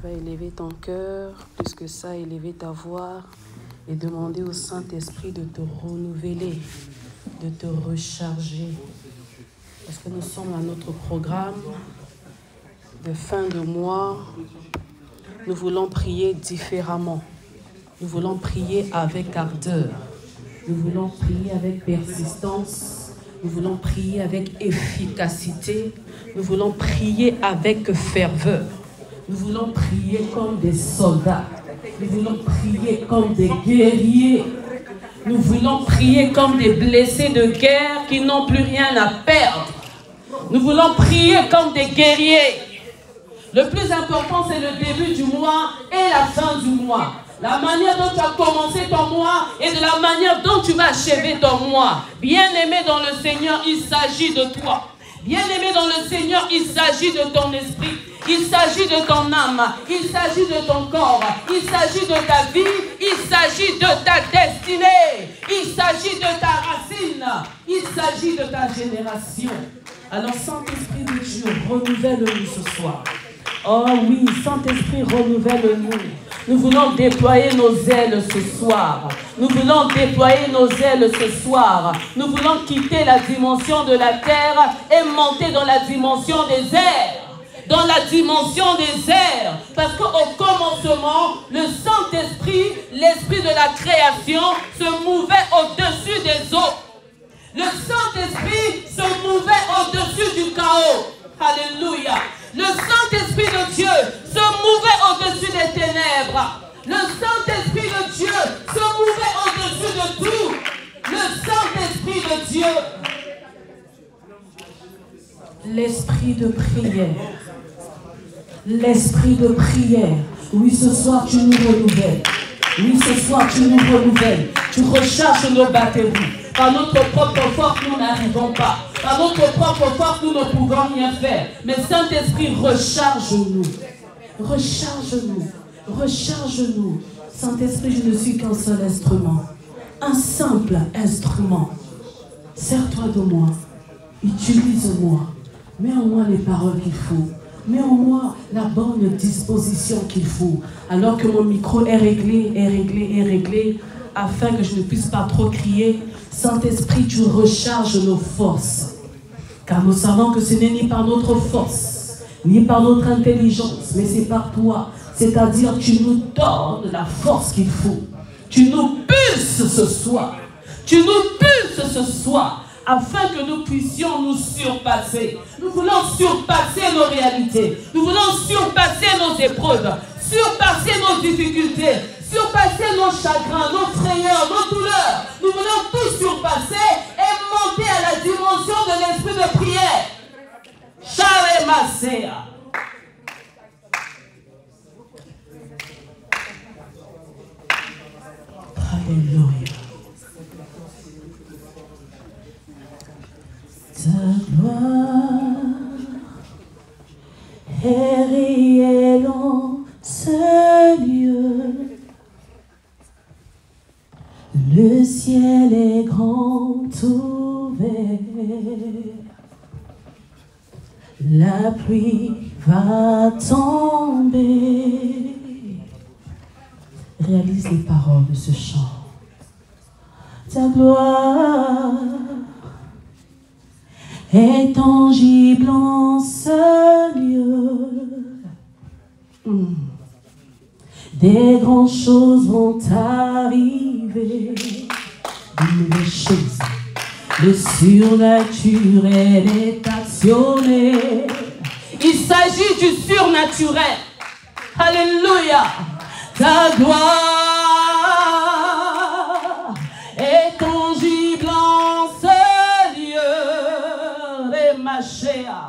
vas élever ton cœur, plus que ça, élever ta voix et demander au Saint-Esprit de te renouveler, de te recharger. Parce que nous sommes à notre programme de fin de mois. Nous voulons prier différemment. Nous voulons prier avec ardeur. Nous voulons prier avec persistance. Nous voulons prier avec efficacité. Nous voulons prier avec ferveur. Nous voulons prier comme des soldats. Nous voulons prier comme des guerriers. Nous voulons prier comme des blessés de guerre qui n'ont plus rien à perdre. Nous voulons prier comme des guerriers. Le plus important, c'est le début du mois et la fin du mois. La manière dont tu as commencé ton mois et de la manière dont tu vas achever ton mois. Bien-aimé dans le Seigneur, il s'agit de toi. Bien-aimé dans le Seigneur, il s'agit de ton esprit. Il s'agit de ton âme. Il s'agit de ton corps. Il s'agit de ta vie. Il s'agit de ta destinée. Il s'agit de ta racine. Il s'agit de ta génération. Alors, Saint-Esprit de Dieu, renouvelle-nous ce soir. Oh oui, Saint-Esprit, renouvelle-nous. Nous voulons déployer nos ailes ce soir. Nous voulons déployer nos ailes ce soir. Nous voulons quitter la dimension de la terre et monter dans la dimension des airs. Dans la dimension des airs. Parce qu'au commencement, le Saint-Esprit, l'Esprit de la création, se mouvait au-dessus des eaux. Le Saint-Esprit se mouvait au-dessus du chaos. Alléluia. Le Saint-Esprit de Dieu se mouvait au-dessus des ténèbres. Le Saint-Esprit de Dieu se mouvait au-dessus de tout. Le Saint-Esprit de Dieu. L'esprit de prière. L'esprit de prière. Oui, ce soir, tu nous renouvelles. Oui, ce soir, tu nous renouvelles. Tu recharges nos batteries. Par notre propre force, nous n'arrivons pas. Par notre propre force, nous ne pouvons rien faire. Mais Saint-Esprit, recharge-nous. Recharge-nous. Recharge-nous. Saint-Esprit, je ne suis qu'un seul instrument. Un simple instrument. Sers-toi de moi. Utilise-moi. Mets en moi les paroles qu'il faut. Mets en moi la bonne disposition qu'il faut. Alors que mon micro est réglé, afin que je ne puisse pas trop crier. Saint-Esprit, tu recharges nos forces. Car nous savons que ce n'est ni par notre force, ni par notre intelligence, mais c'est par toi. C'est-à-dire, tu nous donnes la force qu'il faut. Tu nous pulses ce soir. Tu nous pulses ce soir, afin que nous puissions nous surpasser. Nous voulons surpasser nos réalités. Nous voulons surpasser nos épreuves, surpasser nos difficultés, surpasser nos chagrins, nos frayeurs, nos douleurs. Nous voulons tout surpasser et monter à la dimension de l'esprit de prière. Charemasea. Alléluia. Ta gloire est réelle en ce lieu. Le ciel est grand ouvert. La pluie va tomber. Réalise les paroles de ce chant. Ta gloire est tangible en ce lieu. Des grandes choses vont arriver. De nouvelles choses. Le surnaturel est actionné. Il s'agit du surnaturel. Alléluia. Ta gloire est tangible en ce lieu. Les Machéa.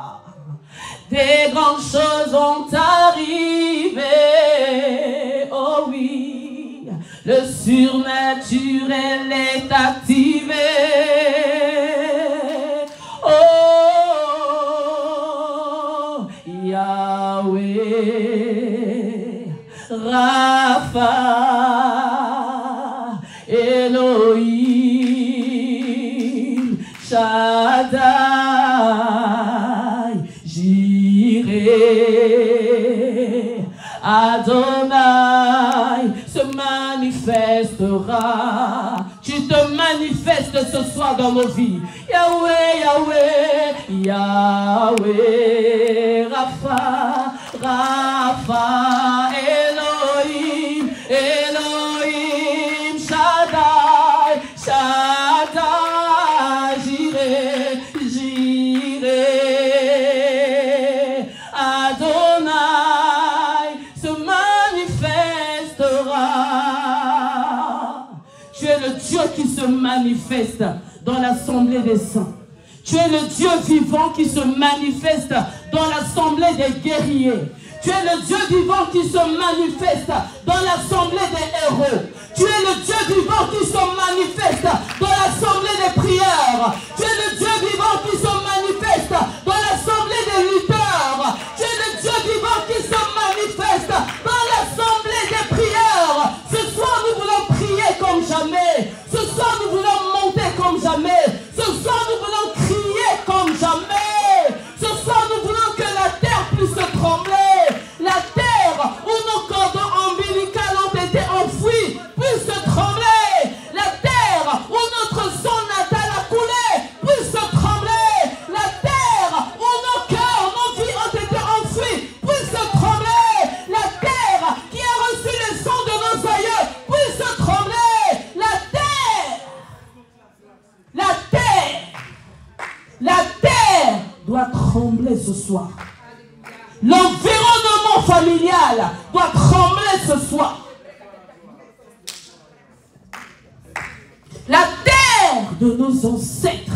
Des grandes choses vont arriver. Oh oui, le surnaturel est activé. Oh, Yahweh, Rapha, Elohim, Shaddai, Jireh, Adonai se manifestera. Tu te manifestes ce soir dans nos vies. Yahweh, Yahweh, Yahweh, Rapha, Rapha, Elohim, Elohim, Shaddai, Shaddai, Jireh, Jireh. Adonai se manifestera. Tu es le Dieu qui se manifeste dans l'assemblée des saints. Tu es le Dieu vivant qui se manifeste dans l'assemblée des guerriers. Tu es le Dieu vivant qui se manifeste dans l'assemblée des héros. Tu es le Dieu vivant qui se manifeste dans l'assemblée des prières. Tu es le Dieu vivant qui se manifeste dans l'assemblée des lutteurs. Tu es le Dieu vivant qui se manifeste dans l'assemblée des prières. Ce soir, nous voulons prier comme jamais. Ce soir, nous voulons monter comme jamais. Ce soir, nous voulons crier comme jamais. Ce soir, nous voulons que la terre puisse se trembler. La terre où nos cordons ombilicaux ont été enfouis puisse se trembler. La terre où notre sang natal a coulé puisse se trembler. La terre où nos cœurs, nos vies ont été enfouis puisse se trembler. La terre qui a reçu le sang de nos aïeux puisse se trembler. La terre doit trembler ce soir. L'environnement familial doit trembler ce soir. La terre de nos ancêtres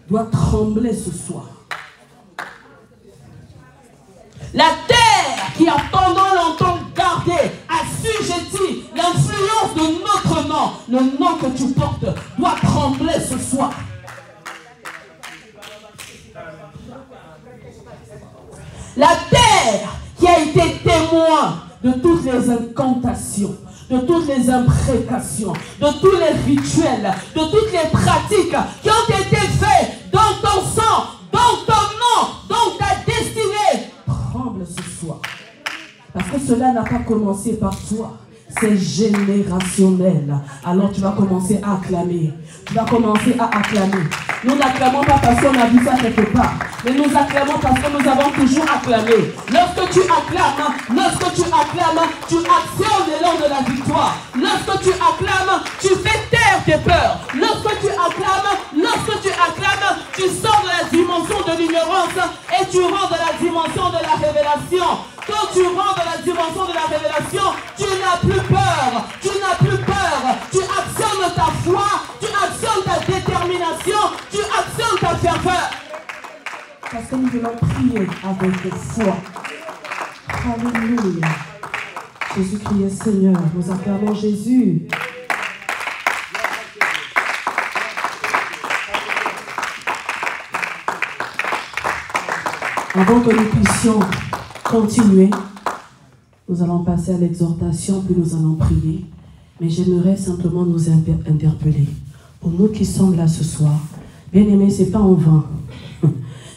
doit trembler ce soir. La terre qui a pendant longtemps gardé, assujetti l'influence de notre nom, le nom que tu portes, doit trembler ce soir. La terre qui a été témoin de toutes les incantations, de toutes les imprécations, de tous les rituels, de toutes les pratiques qui ont été faites dans ton sang, dans ton nom, dans ta destinée, tremble ce soir. Parce que cela n'a pas commencé par toi. C'est générationnel. Alors tu vas commencer à acclamer. Tu vas commencer à acclamer. Nous n'acclamons pas parce qu'on a vu ça quelque part. Mais nous acclamons parce que nous avons toujours acclamé. Lorsque tu acclames, tu actionnes l'élan de la victoire. Lorsque tu acclames, tu fais taire tes peurs. Lorsque tu acclames, tu sors de la dimension de l'ignorance et tu rentres dans la dimension de la révélation. Quand tu rentres dans la dimension de la révélation, tu n'as plus peur. Tu actionnes ta foi, tu actionnes ta détermination, tu actionnes ta ferveur. Parce que nous voulons prier avec foi. Alléluia. Jésus criait Seigneur, nous acclamons Jésus. Avant que nous puissions continuer, nous allons passer à l'exhortation, puis nous allons prier. Mais j'aimerais simplement nous interpeller. Pour nous qui sommes là ce soir, bien-aimés, ce n'est pas en vain.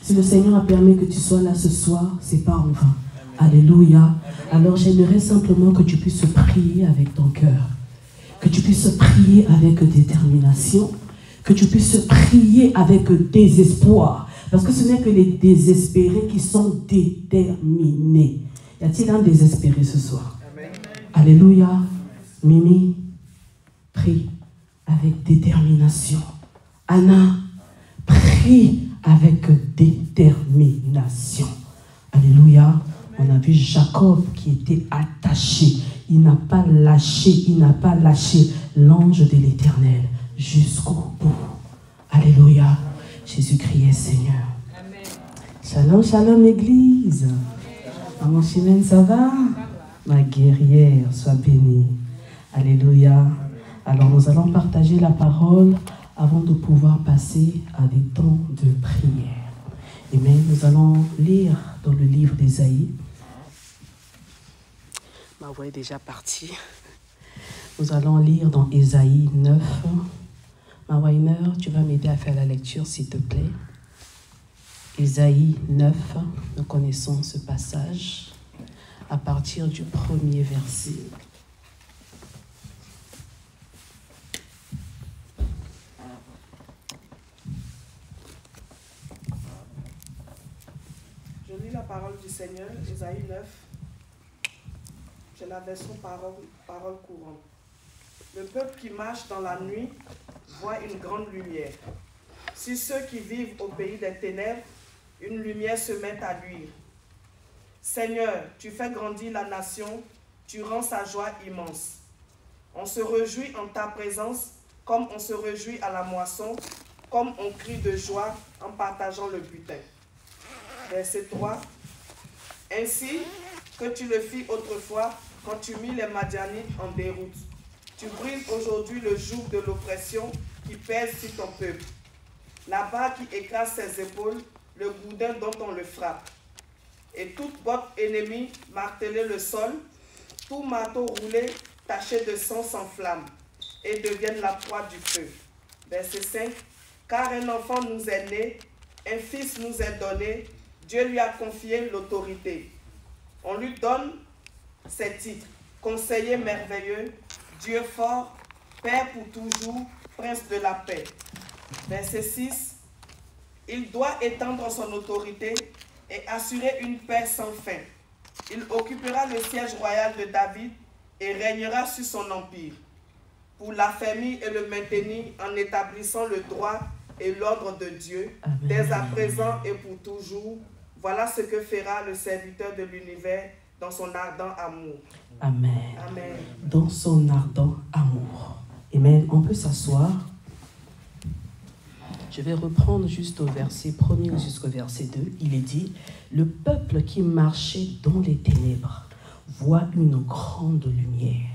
Si le Seigneur a permis que tu sois là ce soir, ce n'est pas en vain. Alléluia. Alors j'aimerais simplement que tu puisses prier avec ton cœur. Que tu puisses prier avec détermination. Que tu puisses prier avec désespoir. Parce que ce n'est que les désespérés qui sont déterminés. Y a-t-il un désespéré ce soir? Amen. Alléluia. Mimi, prie avec détermination. Anna, prie avec détermination. Alléluia. On a vu Jacob qui était attaché. Il n'a pas lâché l'ange de l'Éternel jusqu'au bout. Alléluia. Jésus criait Seigneur. Amen. Shalom, shalom Église. Maman Chimène, ça va? Ma guerrière, sois bénie. Alléluia. Alors nous allons partager la parole avant de pouvoir passer à des temps de prière. Amen. Nous allons lire dans le livre d'Ésaïe. Ma voix est déjà partie. Nous allons lire dans Ésaïe 9. Ma Weiner, tu vas m'aider à faire la lecture, s'il te plaît. Ésaïe 9, nous connaissons ce passage. à partir du premier verset. Je lis la parole du Seigneur, Ésaïe 9. J'ai la version parole courante. Le peuple qui marche dans la nuit voit une grande lumière. Si ceux qui vivent au pays des ténèbres, une lumière se met à luire. Seigneur, tu fais grandir la nation, tu rends sa joie immense. On se réjouit en ta présence, comme on se réjouit à la moisson, comme on crie de joie en partageant le butin. Verset 3. Ainsi que tu le fis autrefois, quand tu mis les Madianites en déroute. Tu brises aujourd'hui le joug de l'oppression qui pèse sur ton peuple. La barre qui écrase ses épaules, le goudin dont on le frappe. Et toute botte ennemie marteler le sol, tout marteau roulé, taché de sang s'enflamme et devienne la proie du feu. Verset 5. Car un enfant nous est né, un fils nous est donné, Dieu lui a confié l'autorité. On lui donne ses titres, conseiller merveilleux, Dieu fort, Père pour toujours, Prince de la paix. Verset 6. Il doit étendre son autorité et assurer une paix sans fin. Il occupera le siège royal de David et régnera sur son empire, pour l'affermir et le maintenir en établissant le droit et l'ordre de Dieu, Amen. Dès à présent et pour toujours. Voilà ce que fera le serviteur de l'univers dans son ardent amour. Amen. Amen. Dans son ardent amour. Amen. On peut s'asseoir. Je vais reprendre juste au verset 1er jusqu'au verset 2. Il est dit, le peuple qui marchait dans les ténèbres voit une grande lumière.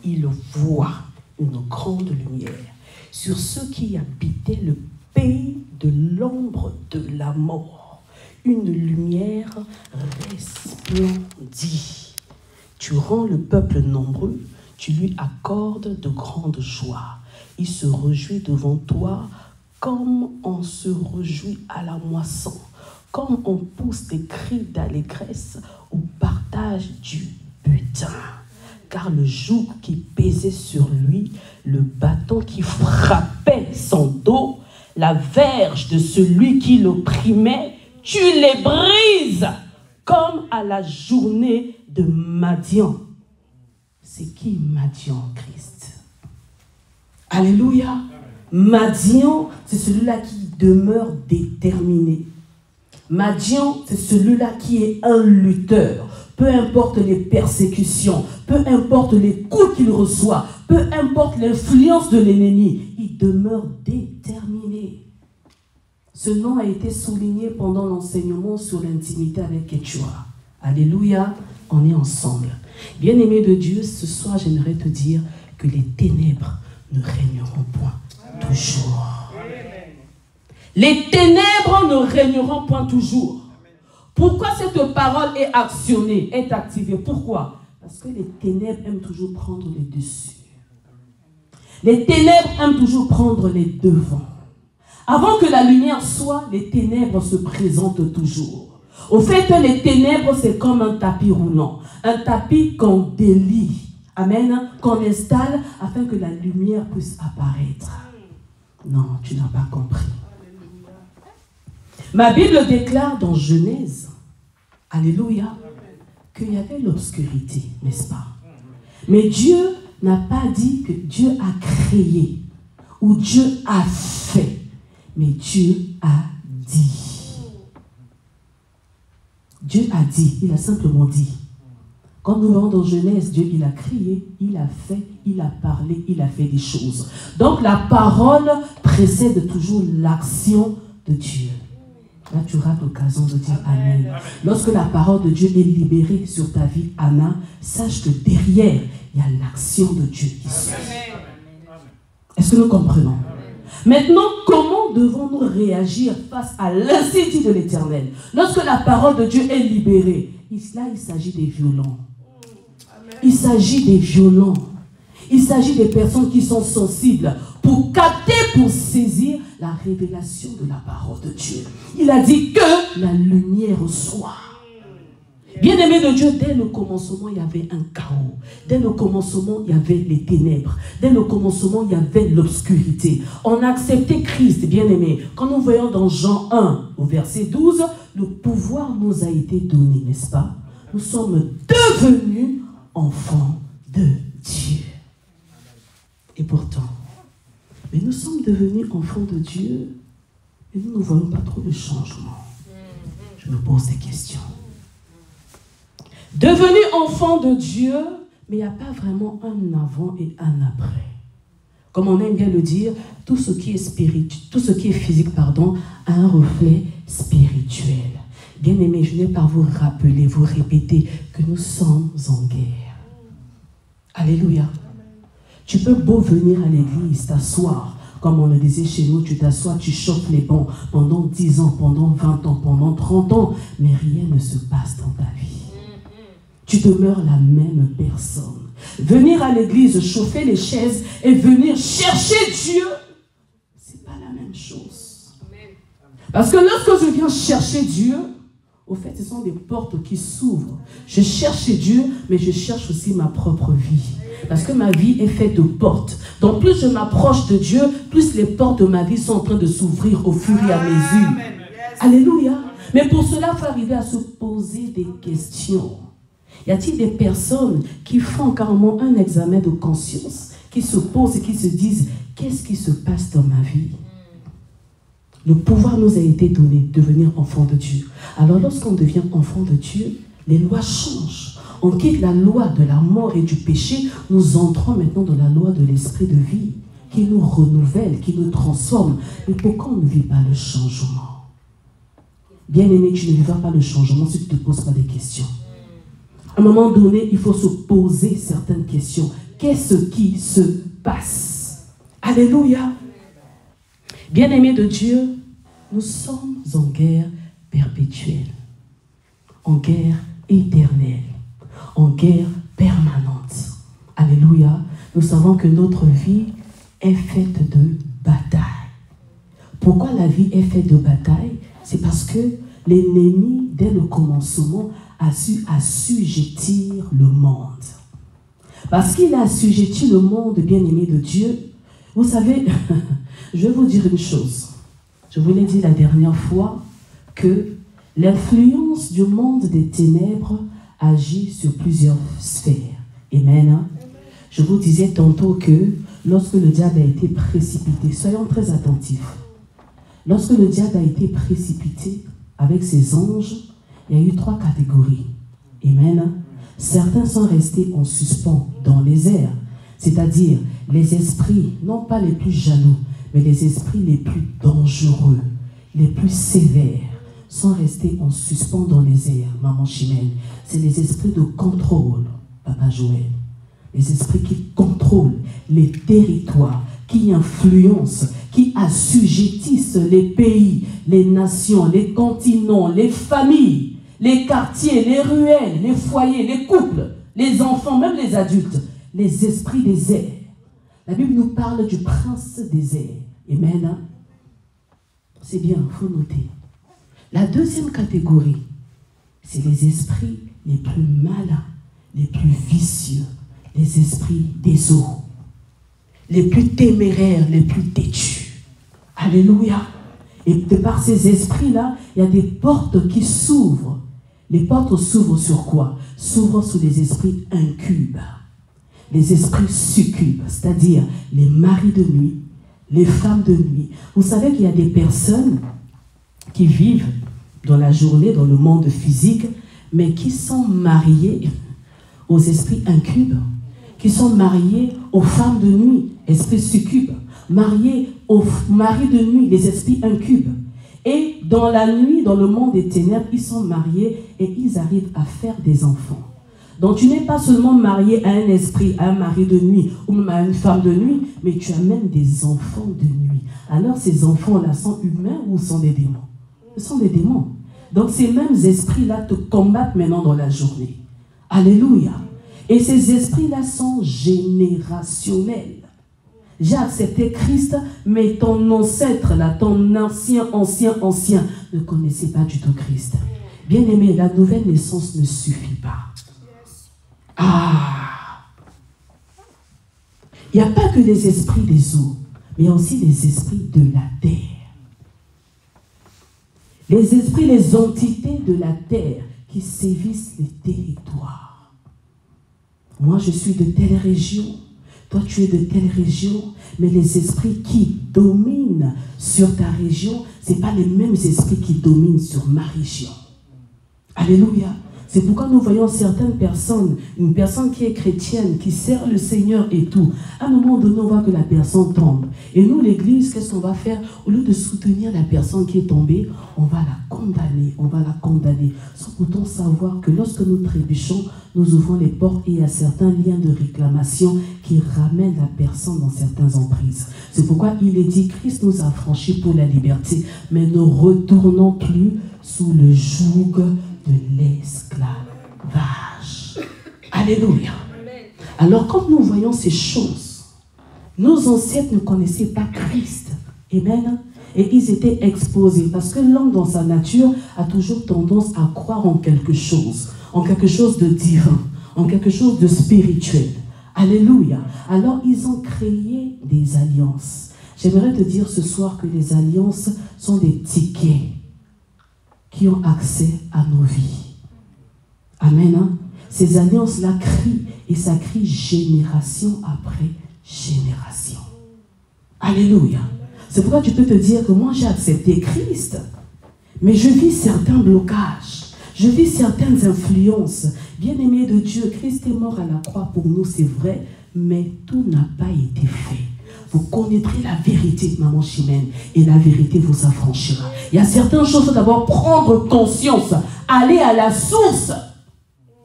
Il voit une grande lumière sur ceux qui habitaient le pays de l'ombre de la mort. Une lumière resplendit. Tu rends le peuple nombreux, tu lui accordes de grandes joies. Il se réjouit devant toi comme on se réjouit à la moisson, comme on pousse des cris d'allégresse au partage du butin. Car le joug qui pesait sur lui, le bâton qui frappait son dos, la verge de celui qui l'opprimait, tu les brises comme à la journée de Madian. C'est qui Madian, Christ? Alléluia. Madian, c'est celui-là qui demeure déterminé. Madian, c'est celui-là qui est un lutteur. Peu importe les persécutions, peu importe les coups qu'il reçoit, peu importe l'influence de l'ennemi, il demeure déterminé. Ce nom a été souligné pendant l'enseignement sur l'intimité avec Ketchua. Alléluia, on est ensemble. Bien-aimé de Dieu, ce soir, j'aimerais te dire que les ténèbres ne régneront point toujours. Les ténèbres ne régneront point toujours. Pourquoi cette parole est actionnée, est activée? Pourquoi? Parce que les ténèbres aiment toujours prendre les dessus. Les ténèbres aiment toujours prendre les devants. Avant que la lumière soit, les ténèbres se présentent toujours. Au fait, les ténèbres, c'est comme un tapis roulant. Un tapis qu'on délie. Amen. Qu'on installe afin que la lumière puisse apparaître. Non, tu n'as pas compris. Ma Bible déclare dans Genèse, alléluia, qu'il y avait l'obscurité, n'est-ce pas? Mais Dieu n'a pas dit que Dieu a créé ou Dieu a fait. Mais Dieu a dit. Dieu a dit, il a simplement dit. Quand nous voyons dans Genèse, Dieu, il a crié, il a fait, il a parlé, il a fait des choses. Donc la parole précède toujours l'action de Dieu. Là, tu auras l'occasion de dire Amen. Amen. Lorsque la parole de Dieu est libérée sur ta vie, Anna, sache que derrière, il y a l'action de Dieu qui se fait. Est-ce que nous comprenons? Maintenant, comment devons-nous réagir face à l'incendie de l'Éternel? Lorsque la parole de Dieu est libérée, là, il s'agit des violents. Il s'agit des violents. Il s'agit des personnes qui sont sensibles pour capter, pour saisir la révélation de la parole de Dieu. Il a dit que la lumière soit. Bien-aimé de Dieu, dès le commencement, il y avait un chaos. Dès le commencement, il y avait les ténèbres. Dès le commencement, il y avait l'obscurité. On a accepté Christ, bien-aimé. Quand nous voyons dans Jean 1, au verset 12, le pouvoir nous a été donné, n'est-ce pas? Nous sommes devenus enfants de Dieu. Et pourtant, mais nous sommes devenus enfants de Dieu et nous ne voyons pas trop de changement. Je me pose des questions. Devenu enfant de Dieu, mais il n'y a pas vraiment un avant et un après. Comme on aime bien le dire, tout ce qui est spirituel, tout ce qui est physique, a un reflet spirituel. Bien-aimés, je n'ai pas vous rappeler, vous répéter que nous sommes en guerre. Alléluia. Tu peux beau venir à l'église, t'asseoir, comme on le disait chez nous, tu t'assois, tu chauffes les bancs pendant 10 ans, pendant 20 ans, pendant 30 ans, mais rien ne se passe dans ta vie. Tu demeures la même personne. Venir à l'église, chauffer les chaises et venir chercher Dieu, c'est pas la même chose. Parce que lorsque je viens chercher Dieu, au fait, ce sont des portes qui s'ouvrent. Je cherche Dieu, mais je cherche aussi ma propre vie. Parce que ma vie est faite de portes. Donc plus je m'approche de Dieu, plus les portes de ma vie sont en train de s'ouvrir au fur et à mesure. Alléluia. Mais pour cela, il faut arriver à se poser des questions. Y a-t-il des personnes qui font carrément un examen de conscience, qui se posent et qui se disent, qu'est-ce qui se passe dans ma vie? Le pouvoir nous a été donné de devenir enfant de Dieu. Alors lorsqu'on devient enfant de Dieu, les lois changent. On quitte la loi de la mort et du péché, nous entrons maintenant dans la loi de l'esprit de vie, qui nous renouvelle, qui nous transforme. Mais pourquoi on ne vit pas le changement? Bien-aimé, tu ne vivras pas le changement si tu ne te poses pas des questions. À un moment donné, il faut se poser certaines questions. Qu'est-ce qui se passe? Alléluia. Bien-aimés de Dieu, nous sommes en guerre perpétuelle, en guerre éternelle, en guerre permanente. Alléluia. Nous savons que notre vie est faite de bataille. Pourquoi la vie est faite de bataille? C'est parce que l'ennemi, dès le commencement, a su assujettir le monde. Parce qu'il a assujetti le monde, bien-aimé de Dieu. Vous savez, je vais vous dire une chose. Je vous l'ai dit la dernière fois que l'influence du monde des ténèbres agit sur plusieurs sphères. Amen. Je vous disais tantôt que lorsque le diable a été précipité, soyons très attentifs. Lorsque le diable a été précipité avec ses anges, il y a eu 3 catégories. Amen. Certains sont restés en suspens dans les airs, c'est-à-dire les esprits, non pas les plus jaloux, mais les esprits les plus dangereux, les plus sévères, sont restés en suspens dans les airs. Maman Chimène, c'est les esprits de contrôle, Papa Joël. Les esprits qui contrôlent les territoires, qui influencent, qui assujettissent les pays, les nations, les continents, les familles, les quartiers, les ruelles, les foyers, les couples, les enfants, même les adultes, les esprits des airs. La Bible nous parle du prince des airs. Amen. C'est bien, il faut noter. La deuxième catégorie, c'est les esprits les plus malins, les plus vicieux, les esprits des eaux, les plus téméraires, les plus têtus. Alléluia. Et de par ces esprits-là, il y a des portes qui s'ouvrent. Les portes s'ouvrent sur quoi? S'ouvrent sur les esprits incubes, les esprits succubes, c'est-à-dire les maris de nuit, les femmes de nuit. Vous savez qu'il y a des personnes qui vivent dans la journée, dans le monde physique, mais qui sont mariées aux esprits incubes, qui sont mariées aux femmes de nuit, esprits succubes, mariées aux maris de nuit, les esprits incubes. Et dans la nuit, dans le monde des ténèbres, ils sont mariés et ils arrivent à faire des enfants. Donc tu n'es pas seulement marié à un esprit, à un mari de nuit ou même à une femme de nuit, mais tu as même des enfants de nuit. Alors ces enfants-là sont humains ou sont des démons? Ce sont des démons. Donc ces mêmes esprits-là te combattent maintenant dans la journée. Alléluia. Et ces esprits-là sont générationnels. J'ai accepté Christ, mais ton ancêtre, là, ton ancien, ne connaissait pas du tout Christ. Bien-aimé, la nouvelle naissance ne suffit pas. Ah! Il n'y a pas que les esprits des eaux, mais il y a aussi les esprits de la terre. Les esprits, les entités de la terre qui sévissent les territoires. Moi, je suis de telle région, toi, tu es de telle région, mais les esprits qui dominent sur ta région, ce n'est pas les mêmes esprits qui dominent sur ma région. Alléluia. C'est pourquoi nous voyons certaines personnes, une personne qui est chrétienne, qui sert le Seigneur et tout. À un moment donné, on voit que la personne tombe. Et nous, l'Église, qu'est-ce qu'on va faire? Au lieu de soutenir la personne qui est tombée, on va la condamner, sans pourtant savoir que lorsque nous trébuchons, nous ouvrons les portes et il y a certains liens de réclamation qui ramènent la personne dans certaines emprises. C'est pourquoi il est dit, Christ nous a franchis pour la liberté, mais ne retournons plus sous le joug de l'esclavage. Alléluia. Alors, quand nous voyons ces choses, nos ancêtres ne connaissaient pas Christ. Amen. Et ils étaient exposés parce que l'homme dans sa nature a toujours tendance à croire en quelque chose de divin, en quelque chose de spirituel. Alléluia. Alors, ils ont créé des alliances. J'aimerais te dire ce soir que les alliances sont des tickets qui ont accès à nos vies. Amen. Hein? Ces alliances-là crient, et ça crie génération après génération. Alléluia. C'est pourquoi tu peux te dire que moi j'ai accepté Christ, mais je vis certains blocages, je vis certaines influences. Bien-aimé de Dieu, Christ est mort à la croix pour nous, c'est vrai, mais tout n'a pas été fait. Vous connaîtrez la vérité, maman Chimène, et la vérité vous affranchira. Il y a certaines choses, il faut d'abord prendre conscience, aller à la source.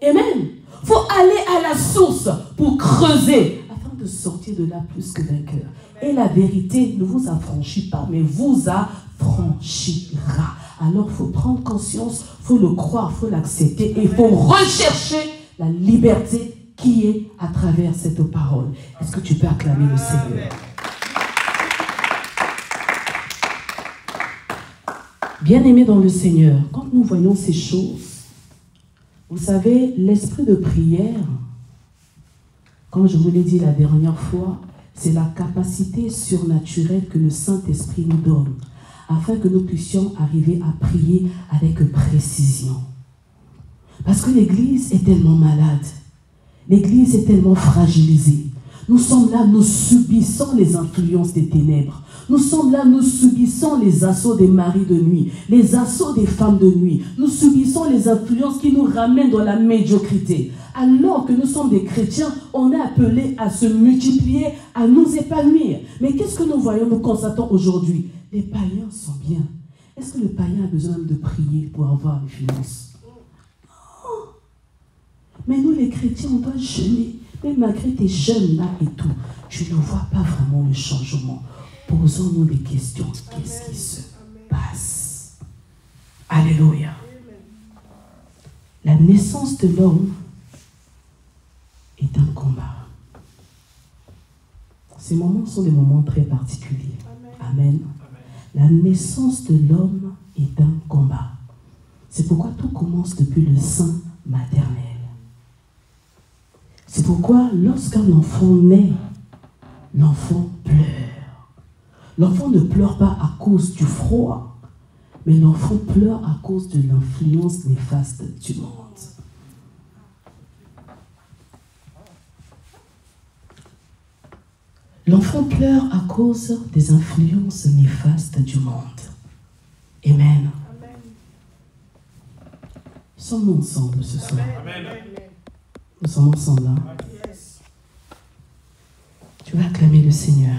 Amen. Il faut aller à la source pour creuser, afin de sortir de là plus que vainqueur. Et la vérité ne vous affranchit pas, mais vous affranchira. Alors il faut prendre conscience, il faut le croire, il faut l'accepter, et il faut rechercher la liberté qui est à travers cette parole. Est-ce que tu peux acclamer le Seigneur? Bien-aimés dans le Seigneur, quand nous voyons ces choses, vous savez, l'esprit de prière, comme je vous l'ai dit la dernière fois, c'est la capacité surnaturelle que le Saint-Esprit nous donne, afin que nous puissions arriver à prier avec précision. Parce que l'Église est tellement malade, l'Église est tellement fragilisée. Nous sommes là, nous subissons les influences des ténèbres. Nous sommes là, nous subissons les assauts des maris de nuit, les assauts des femmes de nuit. Nous subissons les influences qui nous ramènent dans la médiocrité. Alors que nous sommes des chrétiens, on est appelés à se multiplier, à nous épanouir. Mais qu'est-ce que nous voyons, nous constatons aujourd'hui? Les païens sont bien. Est-ce que le païen a besoin de prier pour avoir des finances? Non. Mais nous, les chrétiens, on doit jeûner. Mais malgré tes jeûnes là et tout, tu ne vois pas vraiment le changement. Posons-nous des questions. Qu'est-ce qui se passe? Alléluia. La naissance de l'homme est un combat. Ces moments sont des moments très particuliers. Amen. La naissance de l'homme est un combat. C'est pourquoi tout commence depuis le sein maternel. C'est pourquoi lorsqu'un enfant naît, l'enfant pleure. L'enfant ne pleure pas à cause du froid, mais l'enfant pleure à cause de l'influence néfaste du monde. L'enfant pleure à cause des influences néfastes du monde. Amen. Sommes-nous ensemble ce soir? Amen. Nous sommes ensemble. Hein? Tu vas acclamer le Seigneur.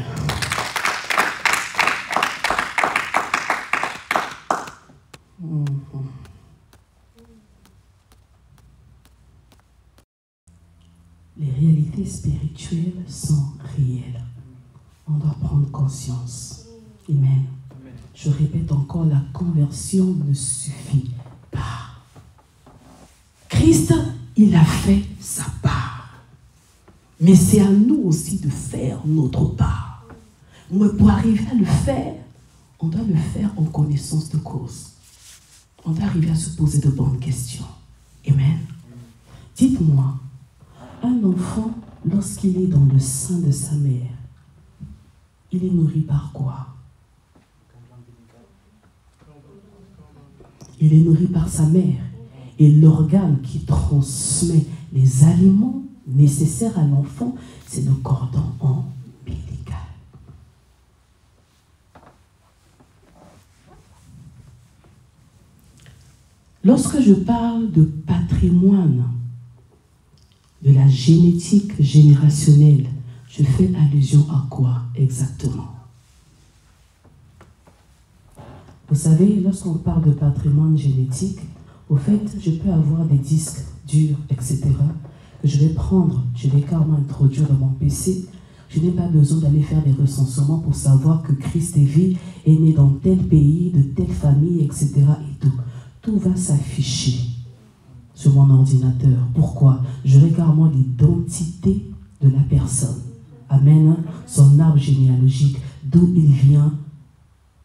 Les réalités spirituelles sont réelles. On doit prendre conscience. Amen. Je répète encore, la conversion ne suffit pas. Christ, il a fait sa part. Mais c'est à nous aussi de faire notre part. Mais pour arriver à le faire, on doit le faire en connaissance de cause. on va arriver à se poser de bonnes questions. Amen. Dites-moi, un enfant, lorsqu'il est dans le sein de sa mère, il est nourri par quoi? Il est nourri par sa mère. Et l'organe qui transmet les aliments nécessaires à l'enfant, c'est le cordon ombilical. Lorsque je parle de patrimoine, de la génétique générationnelle, je fais allusion à quoi exactement? Vous savez, lorsqu'on parle de patrimoine génétique, au fait, je peux avoir des disques durs, etc., que je vais prendre, je vais carrément introduire dans mon PC. Je n'ai pas besoin d'aller faire des recensements pour savoir que Christ Evie est né dans tel pays, de telle famille, etc. et tout. Tout va s'afficher sur mon ordinateur. Pourquoi? J'aurai carrément l'identité de la personne. Amen. Son arbre généalogique, d'où il vient,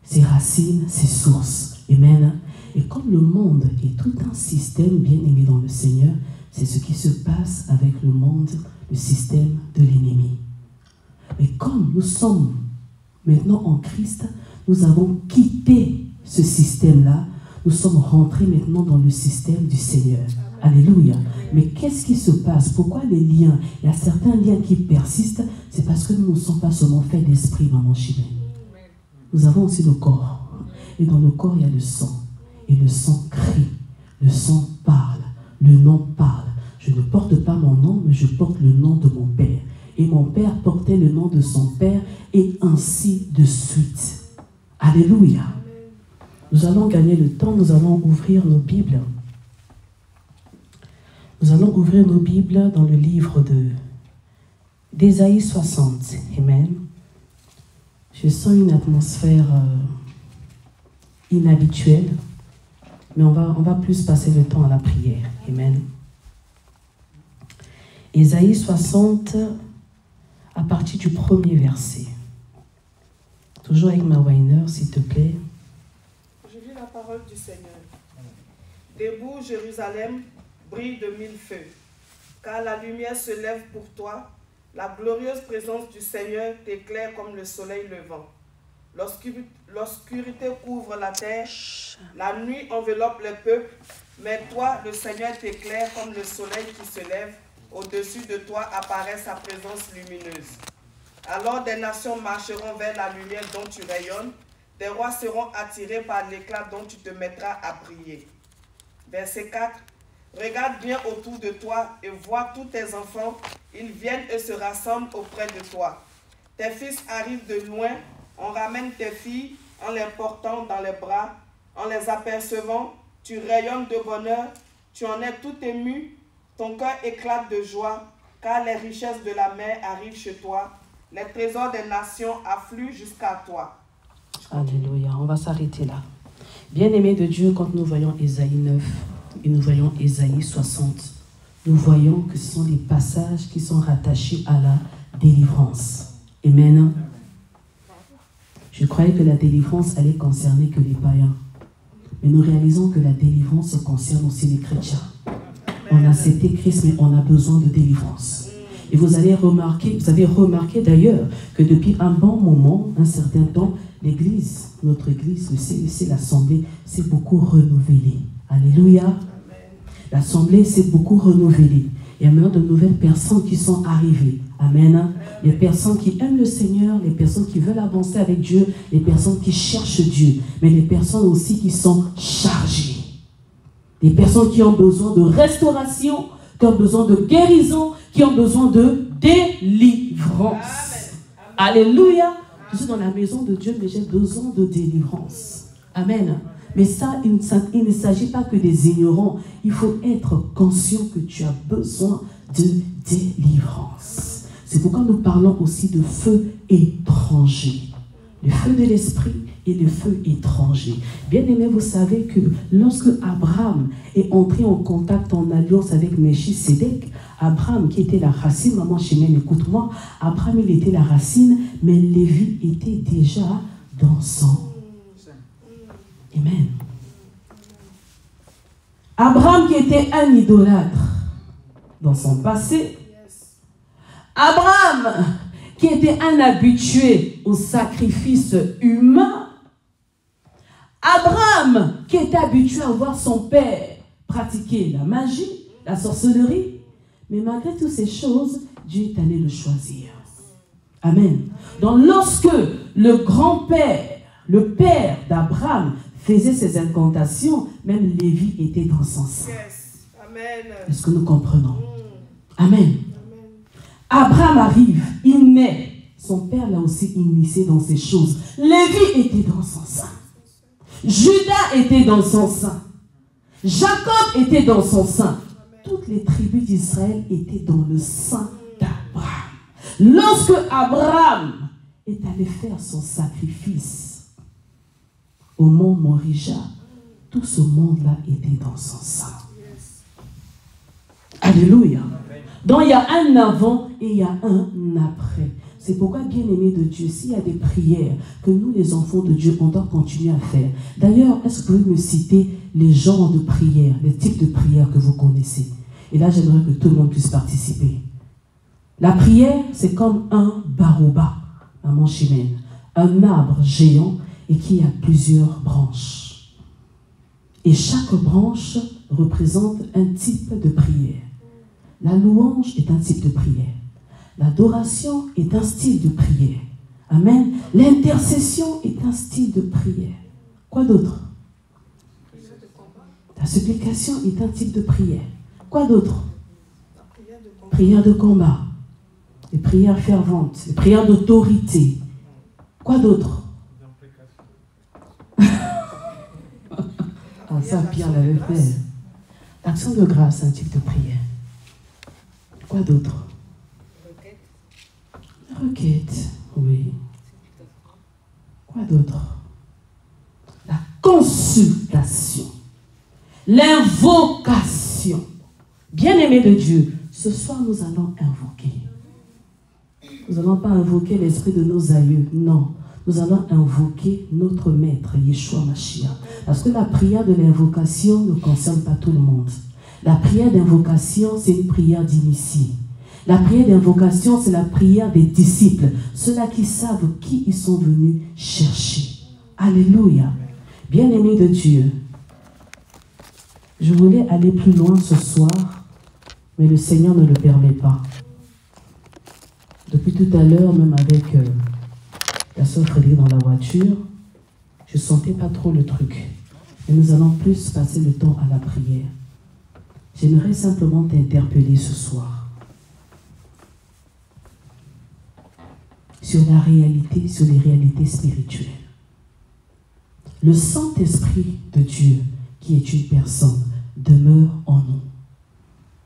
ses racines, ses sources. Amen. Et comme le monde est tout un système bien aimé dans le Seigneur, c'est ce qui se passe avec le monde, le système de l'ennemi. Mais comme nous sommes maintenant en Christ, nous avons quitté ce système-là, nous sommes rentrés maintenant dans le système du Seigneur. Alléluia. Mais qu'est-ce qui se passe? Pourquoi les liens? Il y a certains liens qui persistent, c'est parce que nous ne sommes pas seulement faits d'esprit, maman Chimène. Nous avons aussi le corps. Et dans le corps, il y a le sang. Et le sang crie, le sang parle, le nom parle. Je ne porte pas mon nom, mais je porte le nom de mon Père. Et mon Père portait le nom de son Père, et ainsi de suite. Alléluia. Nous allons gagner le temps, nous allons ouvrir nos Bibles. Nous allons ouvrir nos Bibles dans le livre d'Ésaïe 60. Amen. Je sens une atmosphère inhabituelle. Mais on va plus passer le temps à la prière. Amen. Ésaïe 60, à partir du premier verset. Toujours avec ma Weiner, s'il te plaît. Je lis la parole du Seigneur. Debout, Jérusalem, brille de mille feux, car la lumière se lève pour toi. La glorieuse présence du Seigneur t'éclaire comme le soleil levant. L'obscurité couvre la terre, la nuit enveloppe les peuples, mais toi, le Seigneur t'éclaire comme le soleil qui se lève. Au-dessus de toi apparaît sa présence lumineuse. Alors des nations marcheront vers la lumière dont tu rayonnes, des rois seront attirés par l'éclat dont tu te mettras à briller. Verset 4. Regarde bien autour de toi et vois tous tes enfants, ils viennent et se rassemblent auprès de toi. Tes fils arrivent de loin, on ramène tes filles en les portant dans les bras, en les apercevant, tu rayonnes de bonheur, tu en es tout ému, ton cœur éclate de joie, car les richesses de la mer arrivent chez toi, les trésors des nations affluent jusqu'à toi. Alléluia, on va s'arrêter là. Bien-aimés de Dieu, quand nous voyons Ésaïe 9 et nous voyons Ésaïe 60, nous voyons que ce sont des passages qui sont rattachés à la délivrance. Amen. Je croyais que la délivrance allait concerner que les païens. Mais nous réalisons que la délivrance concerne aussi les chrétiens. On a accepté Christ, mais on a besoin de délivrance. Et vous avez remarqué d'ailleurs que depuis un bon moment, un certain temps, l'Église, notre Église, le CEC, l'Assemblée, s'est beaucoup renouvelée. Alléluia. L'Assemblée s'est beaucoup renouvelée. Il y a maintenant de nouvelles personnes qui sont arrivées. Amen. Les personnes qui aiment le Seigneur, les personnes qui veulent avancer avec Dieu, les personnes qui cherchent Dieu, mais les personnes aussi qui sont chargées. Des personnes qui ont besoin de restauration, qui ont besoin de guérison, qui ont besoin de délivrance. Amen. Alléluia. Je suis dans la maison de Dieu, mais j'ai besoin de délivrance. Amen. Mais ça, il ne s'agit pas que des ignorants. Il faut être conscient que tu as besoin de délivrance. C'est pourquoi nous parlons aussi de feu étranger. Le feu de l'esprit et le feu étranger. Bien aimé, vous savez que lorsque Abraham est entré en contact, en alliance avec Melchisédek, Abraham qui était la racine, maman Chimène, écoute-moi, Abraham il était la racine, mais Lévi était déjà dans son. Amen. Abraham qui était un idolâtre dans son passé. Abraham qui était un habitué au sacrifice humain. Abraham qui était habitué à voir son père pratiquer la magie, la sorcellerie. Mais malgré toutes ces choses, Dieu est allé le choisir. Amen. Donc lorsque le grand-père, le père d'Abraham faisait ses incantations, même Lévi était dans son sein. Est-ce que nous comprenons? Amen. Abraham arrive, il naît. Son père l'a aussi initié dans ces choses. Lévi était dans son sein. Judas était dans son sein. Jacob était dans son sein. Toutes les tribus d'Israël étaient dans le sein d'Abraham. Lorsque Abraham est allé faire son sacrifice au mont Morija, tout ce monde-là était dans son sein. Alléluia. Donc il y a un avant et il y a un après. C'est pourquoi, bien-aimés de Dieu, s'il y a des prières que nous, les enfants de Dieu, on doit continuer à faire. D'ailleurs, est-ce que vous pouvez me citer les genres de prières, les types de prières que vous connaissez? Et là, j'aimerais que tout le monde puisse participer. La prière, c'est comme un baroba, un manchimène, un arbre géant et qui a plusieurs branches. Et chaque branche représente un type de prière. La louange est un type de prière. L'adoration est un style de prière. Amen. L'intercession est un style de prière. Quoi d'autre? La supplication est un type de prière. Quoi d'autre? Prière de combat. Les prières ferventes. Les prières d'autorité. Quoi d'autre? Ah, ça, Pierre l'avait fait. L'action de grâce, un type de prière. Quoi d'autre? Requête, oui. Quoi d'autre? La consultation. L'invocation. Bien-aimés de Dieu, ce soir nous allons invoquer. Nous n'allons pas invoquer l'esprit de nos aïeux, non. Nous allons invoquer notre maître, Yeshua Mashiach. Parce que la prière de l'invocation ne concerne pas tout le monde. La prière d'invocation, c'est une prière d'initié. La prière d'invocation, c'est la prière des disciples, ceux-là qui savent qui ils sont venus chercher. Alléluia. Bien-aimés de Dieu, je voulais aller plus loin ce soir, mais le Seigneur ne le permet pas. Depuis tout à l'heure, même avec la sœur Frédéric dans la voiture, je ne sentais pas trop le truc. Et nous allons plus passer le temps à la prière. J'aimerais simplement t'interpeller ce soir sur la réalité, sur les réalités spirituelles. Le Saint-Esprit de Dieu, qui est une personne, demeure en nous.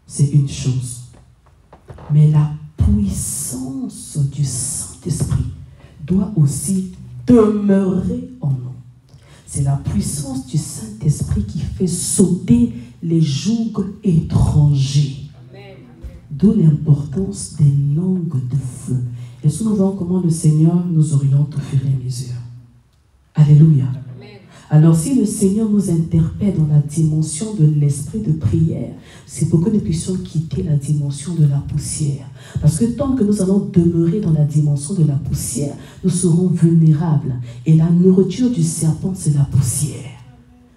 C'est une chose. Mais la puissance du Saint-Esprit doit aussi demeurer en nous. C'est la puissance du Saint-Esprit qui fait sauter les jougs étrangers. D'où l'importance des langues de feu. Et nous voyons comment le Seigneur nous oriente au fur et à mesure. Alléluia. Alors si le Seigneur nous interpelle dans la dimension de l'esprit de prière, c'est pour que nous puissions quitter la dimension de la poussière. Parce que tant que nous allons demeurer dans la dimension de la poussière, nous serons vulnérables. Et la nourriture du serpent, c'est la poussière.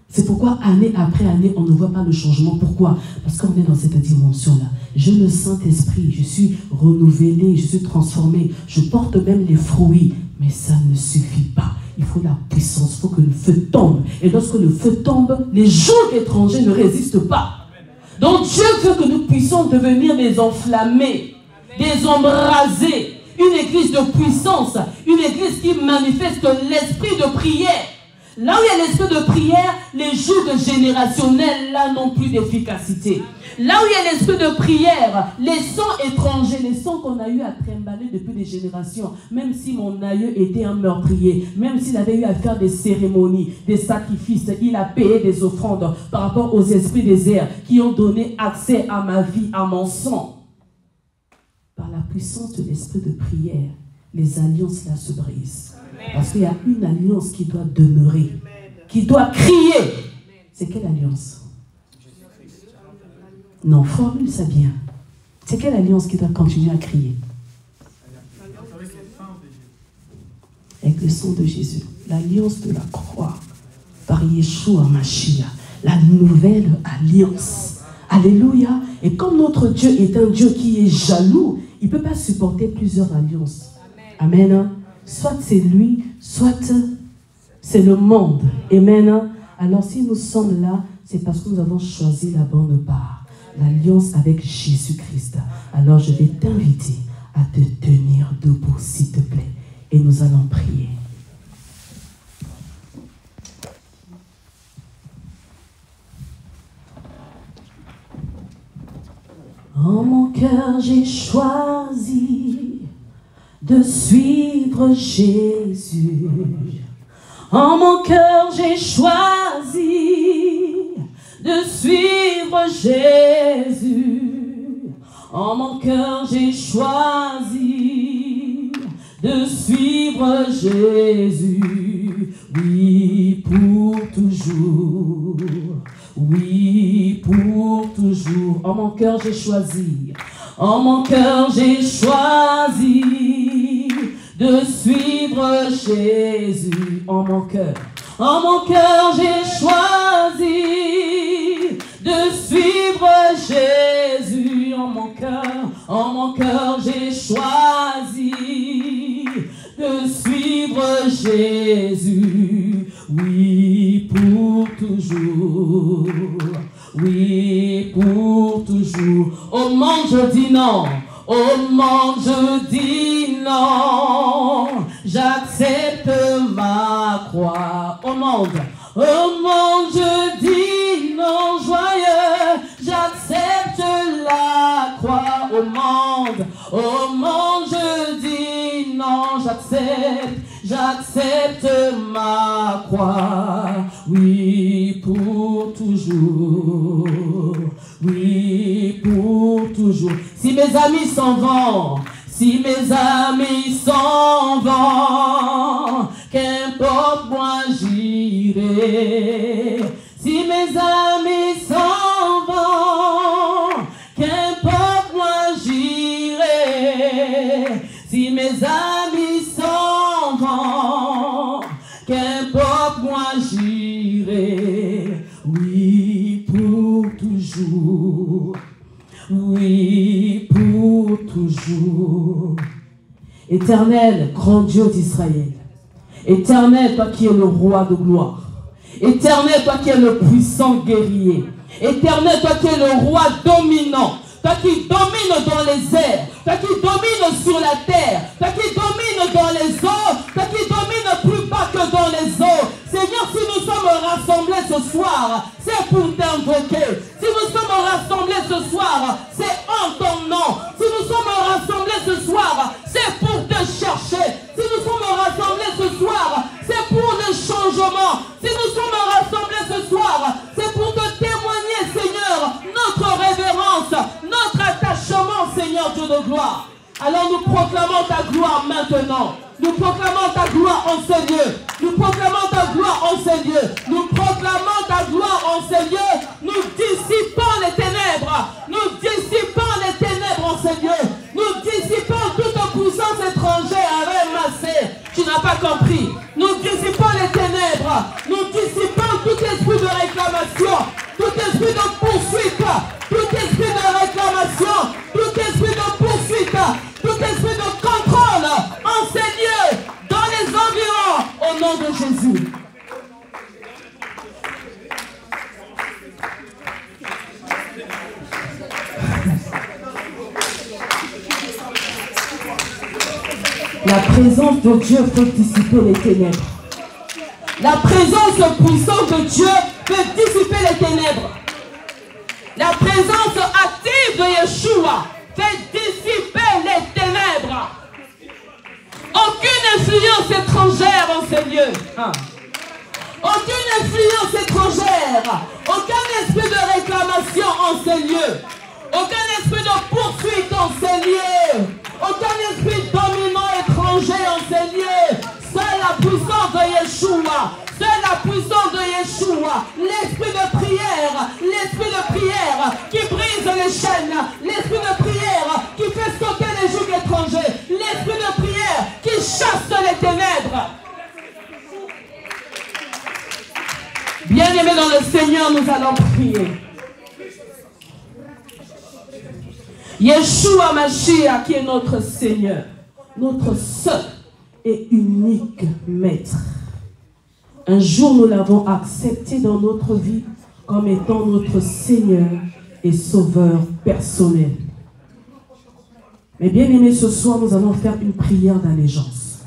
C'est pourquoi année après année, on ne voit pas le changement. Pourquoi? Parce qu'on est dans cette dimension-là. J'ai le Saint-Esprit, je suis renouvelé, je suis transformé, je porte même les fruits. Mais ça ne suffit pas. Il faut la puissance, il faut que le feu tombe. Et lorsque le feu tombe, les jougs étrangers ne résistent pas. Donc Dieu veut que nous puissions devenir des enflammés, des embrasés, une église de puissance, une église qui manifeste l'esprit de prière. Là où il y a l'esprit de prière, les jougs générationnels là n'ont plus d'efficacité. Là où il y a l'esprit de prière, les sons étrangers, les sons qu'on a eu à trimballer depuis des générations, même si mon aïeux était un meurtrier, même s'il avait eu à faire des cérémonies, des sacrifices, il a payé des offrandes par rapport aux esprits des airs qui ont donné accès à ma vie, à mon sang. Par la puissance de l'esprit de prière, les alliances là se brisent. Parce qu'il y a une alliance qui doit demeurer, qui doit crier. C'est quelle alliance? Non, formule ça bien. C'est quelle alliance qui doit continuer à crier? Avec le sang de Jésus. L'alliance de la croix par Yeshua Mashiach. La nouvelle alliance. Alléluia. Et comme notre Dieu est un Dieu qui est jaloux, il ne peut pas supporter plusieurs alliances. Amen. Soit c'est lui, soit c'est le monde. Amen. Alors si nous sommes là, c'est parce que nous avons choisi la bonne part. L'alliance avec Jésus-Christ. Alors je vais t'inviter à te tenir debout, s'il te plaît. Et nous allons prier. En mon cœur, j'ai choisi de suivre Jésus. En mon cœur, j'ai choisi de suivre Jésus. En mon cœur, j'ai choisi de suivre Jésus. Oui, pour toujours. Oui, pour toujours. En mon cœur, j'ai choisi. En mon cœur, j'ai choisi de suivre Jésus. En mon cœur. En mon cœur, j'ai choisi de suivre Jésus. En mon cœur, j'ai choisi de suivre Jésus. Oui, pour toujours. Oui, pour toujours. Au monde, je dis non. Au monde, je dis non. J'accepte ma croix. Au monde, je dis non. Joyeux, j'accepte la croix. Au monde, je dis non. J'accepte ma croix. Oui, pour toujours. Oui, pour toujours. Si mes amis s'en vont, si mes amis s'en vont, qu'importe moi j'irai. Si mes amis s'en vont, qu'importe moi j'irai. Si mes amis s'en vont, qu'importe moi j'irai. Oui, pour toujours. Oui, pour toujours. Éternel, grand Dieu d'Israël. Éternel, toi qui es le roi de gloire. Éternel, toi qui es le puissant guerrier. Éternel, toi qui es le roi dominant. Toi qui domines dans les airs. Toi qui domines sur la terre. Toi qui domines dans les eaux. Toi qui domines plus bas que dans les eaux. Seigneur, si nous sommes rassemblés ce soir, c'est pour t'invoquer. Si nous sommes rassemblés ce soir, c'est en ton nom. Si nous sommes rassemblés ce soir, c'est pour te chercher. Si nous sommes rassemblés ce soir, c'est pour le changement. Si nous sommes rassemblés ce soir, c'est pour te témoigner, Seigneur, notre révérence, notre attachement, Seigneur Dieu de gloire. Alors nous proclamons ta gloire maintenant. Nous proclamons ta gloire en ces lieux. Nous proclamons ta gloire en ces lieux. Nous proclamons ta gloire en ces lieux. Nous dissipons les ténèbres. Nous dissipons les ténèbres en ces lieux. Nous dissipons toute puissance étrangère ramassée. Tu n'as pas compris. Nous dissipons les ténèbres. Nous dissipons tout esprit de réclamation. Tout esprit de poursuite. Tout esprit de réclamation. Tout esprit de poursuite. Tout esprit de contrôle en ces lieux, dans les environs, au nom de Jésus. La présence de Dieu peut dissiper les ténèbres. La présence puissante de Dieu peut dissiper les ténèbres. La présence active de Yeshua fait dissiper les ténèbres. Aucune influence étrangère en ces lieux. Aucune influence étrangère. Aucun esprit de réclamation en ces lieux. Aucun esprit de poursuite en ces lieux. Aucun esprit dominant étranger en ces lieux. Seule la puissance de Yeshua. Seule la puissance de Yeshua. L'esprit de prière qui brise les règne, l'esprit de prière qui fait sauter les jougs étrangers, l'esprit de prière qui chasse les ténèbres. Bien-aimés dans le Seigneur, nous allons prier. Yeshua Mashiach qui est notre Seigneur, notre seul et unique Maître. Un jour, nous l'avons accepté dans notre vie comme étant notre Seigneur et Sauveur personnel. Mais bien aimé, ce soir, nous allons faire une prière d'allégeance.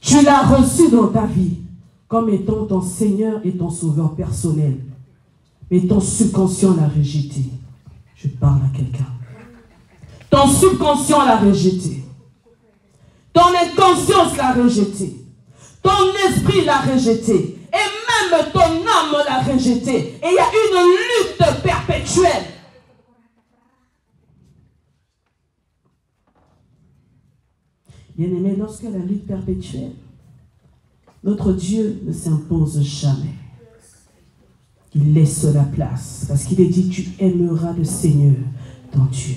Tu l'as reçu dans ta vie comme étant ton Seigneur et ton Sauveur personnel. Mais ton subconscient l'a rejeté. Je parle à quelqu'un. Ton subconscient l'a rejeté. Ton inconscience l'a rejeté. Ton esprit l'a rejeté. Et même ton âme l'a rejeté. Et il y a une lutte perpétuelle. Bien-aimé, lorsque la lutte perpétuelle, notre Dieu ne s'impose jamais. Il laisse la place. Parce qu'il est dit, tu aimeras le Seigneur, ton Dieu.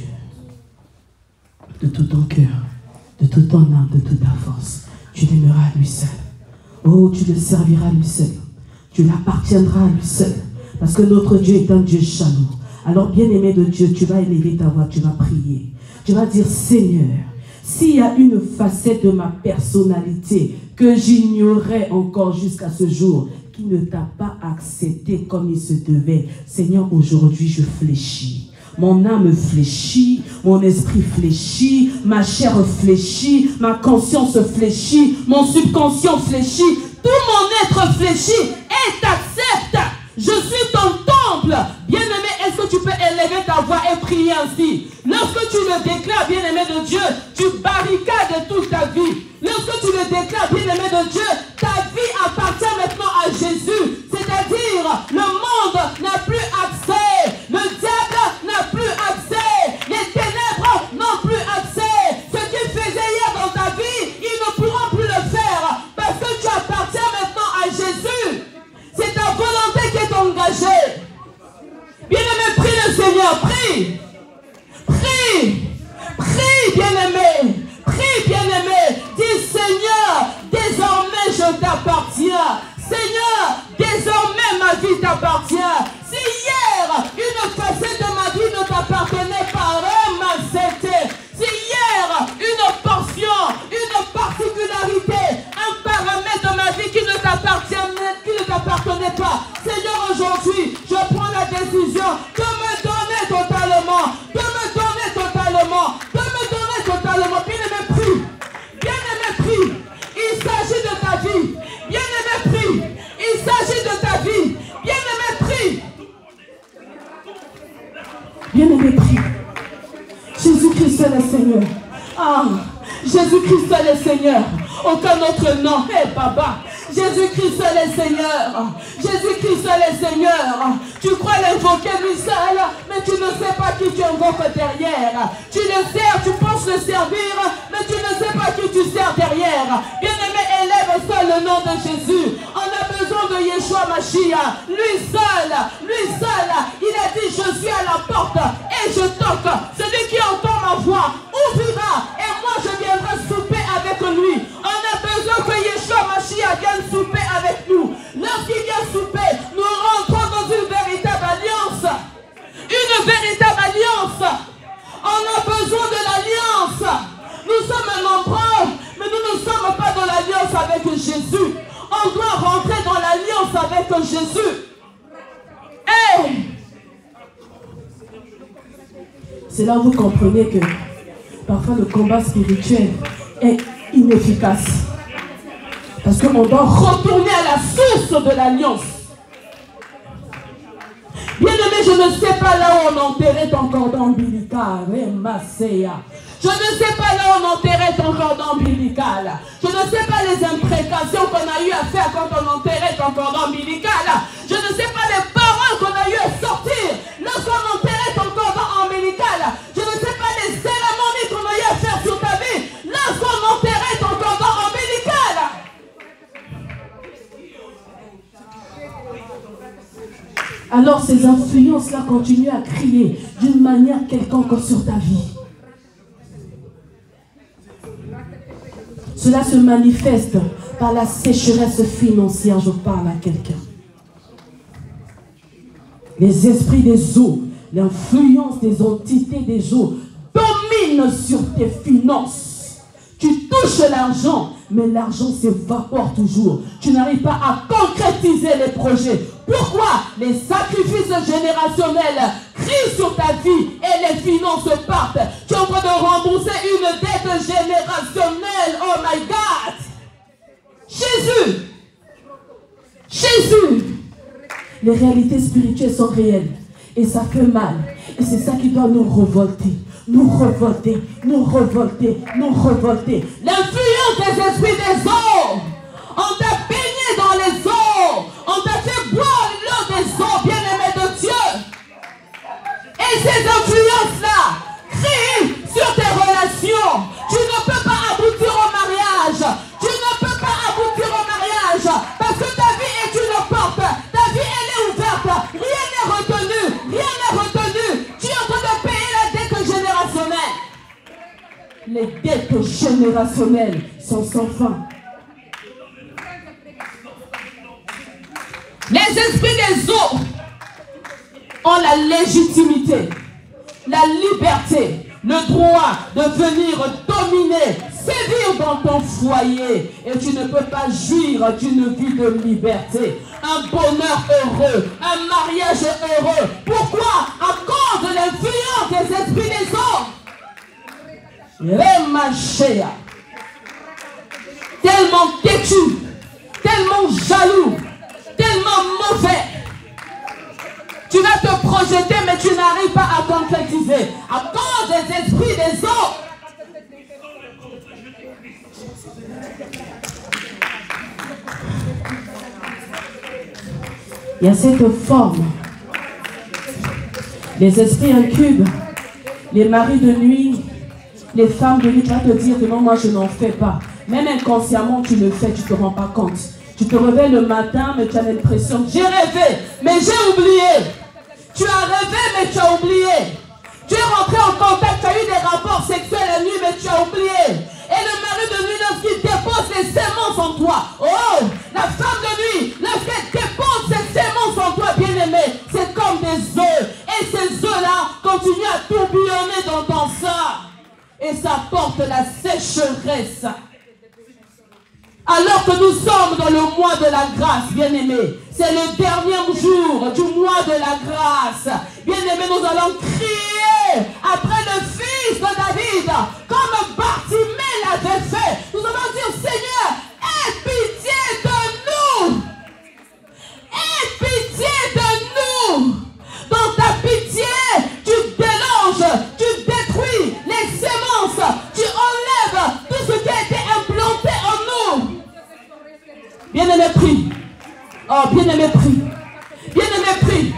De tout ton cœur, de toute ton âme, de toute ta force. Tu l'aimeras à lui seul. Oh, tu le serviras à lui seul. Tu l'appartiendras à lui seul. Parce que notre Dieu est un Dieu jaloux. Alors, bien-aimé de Dieu, tu vas élever ta voix, tu vas prier. Tu vas dire, Seigneur, s'il y a une facette de ma personnalité que j'ignorais encore jusqu'à ce jour, qui ne t'a pas accepté comme il se devait, Seigneur, aujourd'hui je fléchis. Mon âme fléchit, mon esprit fléchit, ma chair fléchit, ma conscience fléchit, mon subconscient fléchit, tout mon être fléchit et t'accepte. Je suis ton temple. Bien-aimé, est-ce que tu peux élever ta voix et prier ainsi? Lorsque tu le déclares, bien-aimé de Dieu, tu barricades toute ta vie. Lorsque tu le déclares, bien-aimé de Dieu, ta vie appartient maintenant à Jésus. C'est-à-dire, le monde n'a plus accès. Le diable n'a plus accès. Les ténèbres n'ont plus accès. Ce qu'il faisait hier dans ta vie, ils ne pourront plus le faire. Parce que tu appartiens maintenant à Jésus. C'est ta volonté qui est engagée. Bien-aimé, prie le Seigneur, prie. Prie. Prie, bien-aimé. Prie, bien-aimé. Dis, Seigneur, désormais je t'appartiens. Seigneur, désormais ma vie t'appartient. Si hier, une facette de ma vie ne t'appartenait pas, si hier, une portion, une particularité, un paramètre de ma vie qui ne t'appartenait pas, Seigneur, aujourd'hui, je prends la décision de me donner totalement, de me donner totalement, de me donner totalement. Bien-aimé, prie. Bien-aimé, prie. Il s'agit de ta vie. Bien-aimé, prie. Il s'agit de ta vie. Bien-aimé, prie. Bien-aimé, prie. Jésus-Christ est le Seigneur. Ah, Jésus-Christ est le Seigneur. Aucun autre nom. Hé, Baba. Jésus-Christ est le Seigneur. Jésus-Christ est le Seigneur. Tu crois l'invoquer lui seul, mais tu ne sais pas qui tu invoques derrière. Tu le sers, tu penses le servir, mais tu ne sais pas qui tu sers derrière. Bien-aimé, élève seul le nom de Jésus. On a besoin de Yeshua Mashiach. Lui seul, il a dit, je suis à la porte et je toque. Celui qui entend ma voix ouvrira et moi je viendrai souper avec lui. On a besoin que Yeshua Mashiach vienne souper avec nous. Lorsqu'il vient souper, nous rentrons dans une véritable alliance. Une véritable alliance. On a besoin de l'alliance. Nous sommes nombreux, mais nous ne sommes pas dans l'alliance avec Jésus. On doit rentrer dans l'alliance avec Jésus. Hey! C'est là où vous comprenez que parfois le combat spirituel est inefficace. Parce qu'on doit retourner à la source de l'alliance. Bien-aimé, je ne sais pas là où on enterrait ton cordon ombilical. Je ne sais pas là où on enterrait ton cordon ombilical. Je ne sais pas les imprécations qu'on a eu à faire quand on enterrait ton cordon ombilical. Je ne sais pas les paroles qu'on a eu à sortir lorsqu'on enterrait ton cordon ombilical. Je ne sais pas les cérémonies qu'on a eu à faire sur ta vie lorsqu'on enterrait ton cordon ombilical. alors ces influences-là continuent à crier d'une manière quelconque sur ta vie. Cela se manifeste par la sécheresse financière, je parle à quelqu'un. Les esprits des eaux, l'influence des entités des eaux dominent sur tes finances. Tu touches l'argent, mais l'argent s'évapore toujours. Tu n'arrives pas à concrétiser les projets. Pourquoi? Les sacrifices générationnels crient sur ta vie et les finances partent. Tu es en train de rembourser une dette générationnelle. Oh my God! Jésus! Jésus! Les réalités spirituelles sont réelles. Et ça fait mal. Et c'est ça qui doit nous révolter. Nous révolter, nous révolter, nous révolter. L'influence des esprits des eaux. On t'a baigné dans les eaux. On t'a fait boire l'eau des eaux, bien-aimé de Dieu. Et ces influences-là crient sur tes relations. Tu ne peux pas aboutir au mariage. Tu ne peux pas aboutir au mariage. Parce que ta vie est une porte. Ta vie, elle est ouverte. Rien n'est retenu. Rien n'est retenu. Tu es en train de payer la dette générationnelle. Les dettes générationnelles sont sans fin. Les esprits des eaux ont la légitimité, la liberté, le droit de venir dominer, sévir dans ton foyer. Et tu ne peux pas jouir d'une vie de liberté, un bonheur heureux, un mariage heureux. Pourquoi? À cause de l'influence des esprits des eaux. Remachéa. Tellement têtu, tellement jaloux, tellement mauvais. Tu vas te projeter, mais tu n'arrives pas à concrétiser. À cause des esprits des eaux. Il y a cette forme. Les esprits incubes, les maris de nuit, les femmes de nuit, tu vas te dire que non, moi je n'en fais pas. Même inconsciemment, tu le fais, tu ne te rends pas compte. Tu te réveilles le matin, mais tu as l'impression que j'ai rêvé, mais j'ai oublié. Tu as rêvé, mais tu as oublié. Tu es rentré en contact, tu as eu des rapports sexuels la nuit, mais tu as oublié. Et le mari de nuit, lorsqu'il dépose les semences en toi, oh, la femme de nuit, lorsqu'elle dépose ses semences en toi, bien-aimé, c'est comme des œufs. Et ces œufs-là continuent à tourbillonner dans ton sang. Et ça porte la sécheresse. Alors que nous sommes dans le mois de la grâce, bien-aimés, c'est le dernier jour du mois de la grâce. Bien-aimés, nous allons crier après le fils de David, comme Bartimée l'avait fait. Nous allons dire, Seigneur, aie pitié de nous. Aie pitié de nous. Dans ta pitié, tu délanges, tu détruis les semences, tu enlèves tout ce qui a été implanté en nous. Bien-aimé, prie. Oh, bien-aimé, prie. Bien-aimé, prie.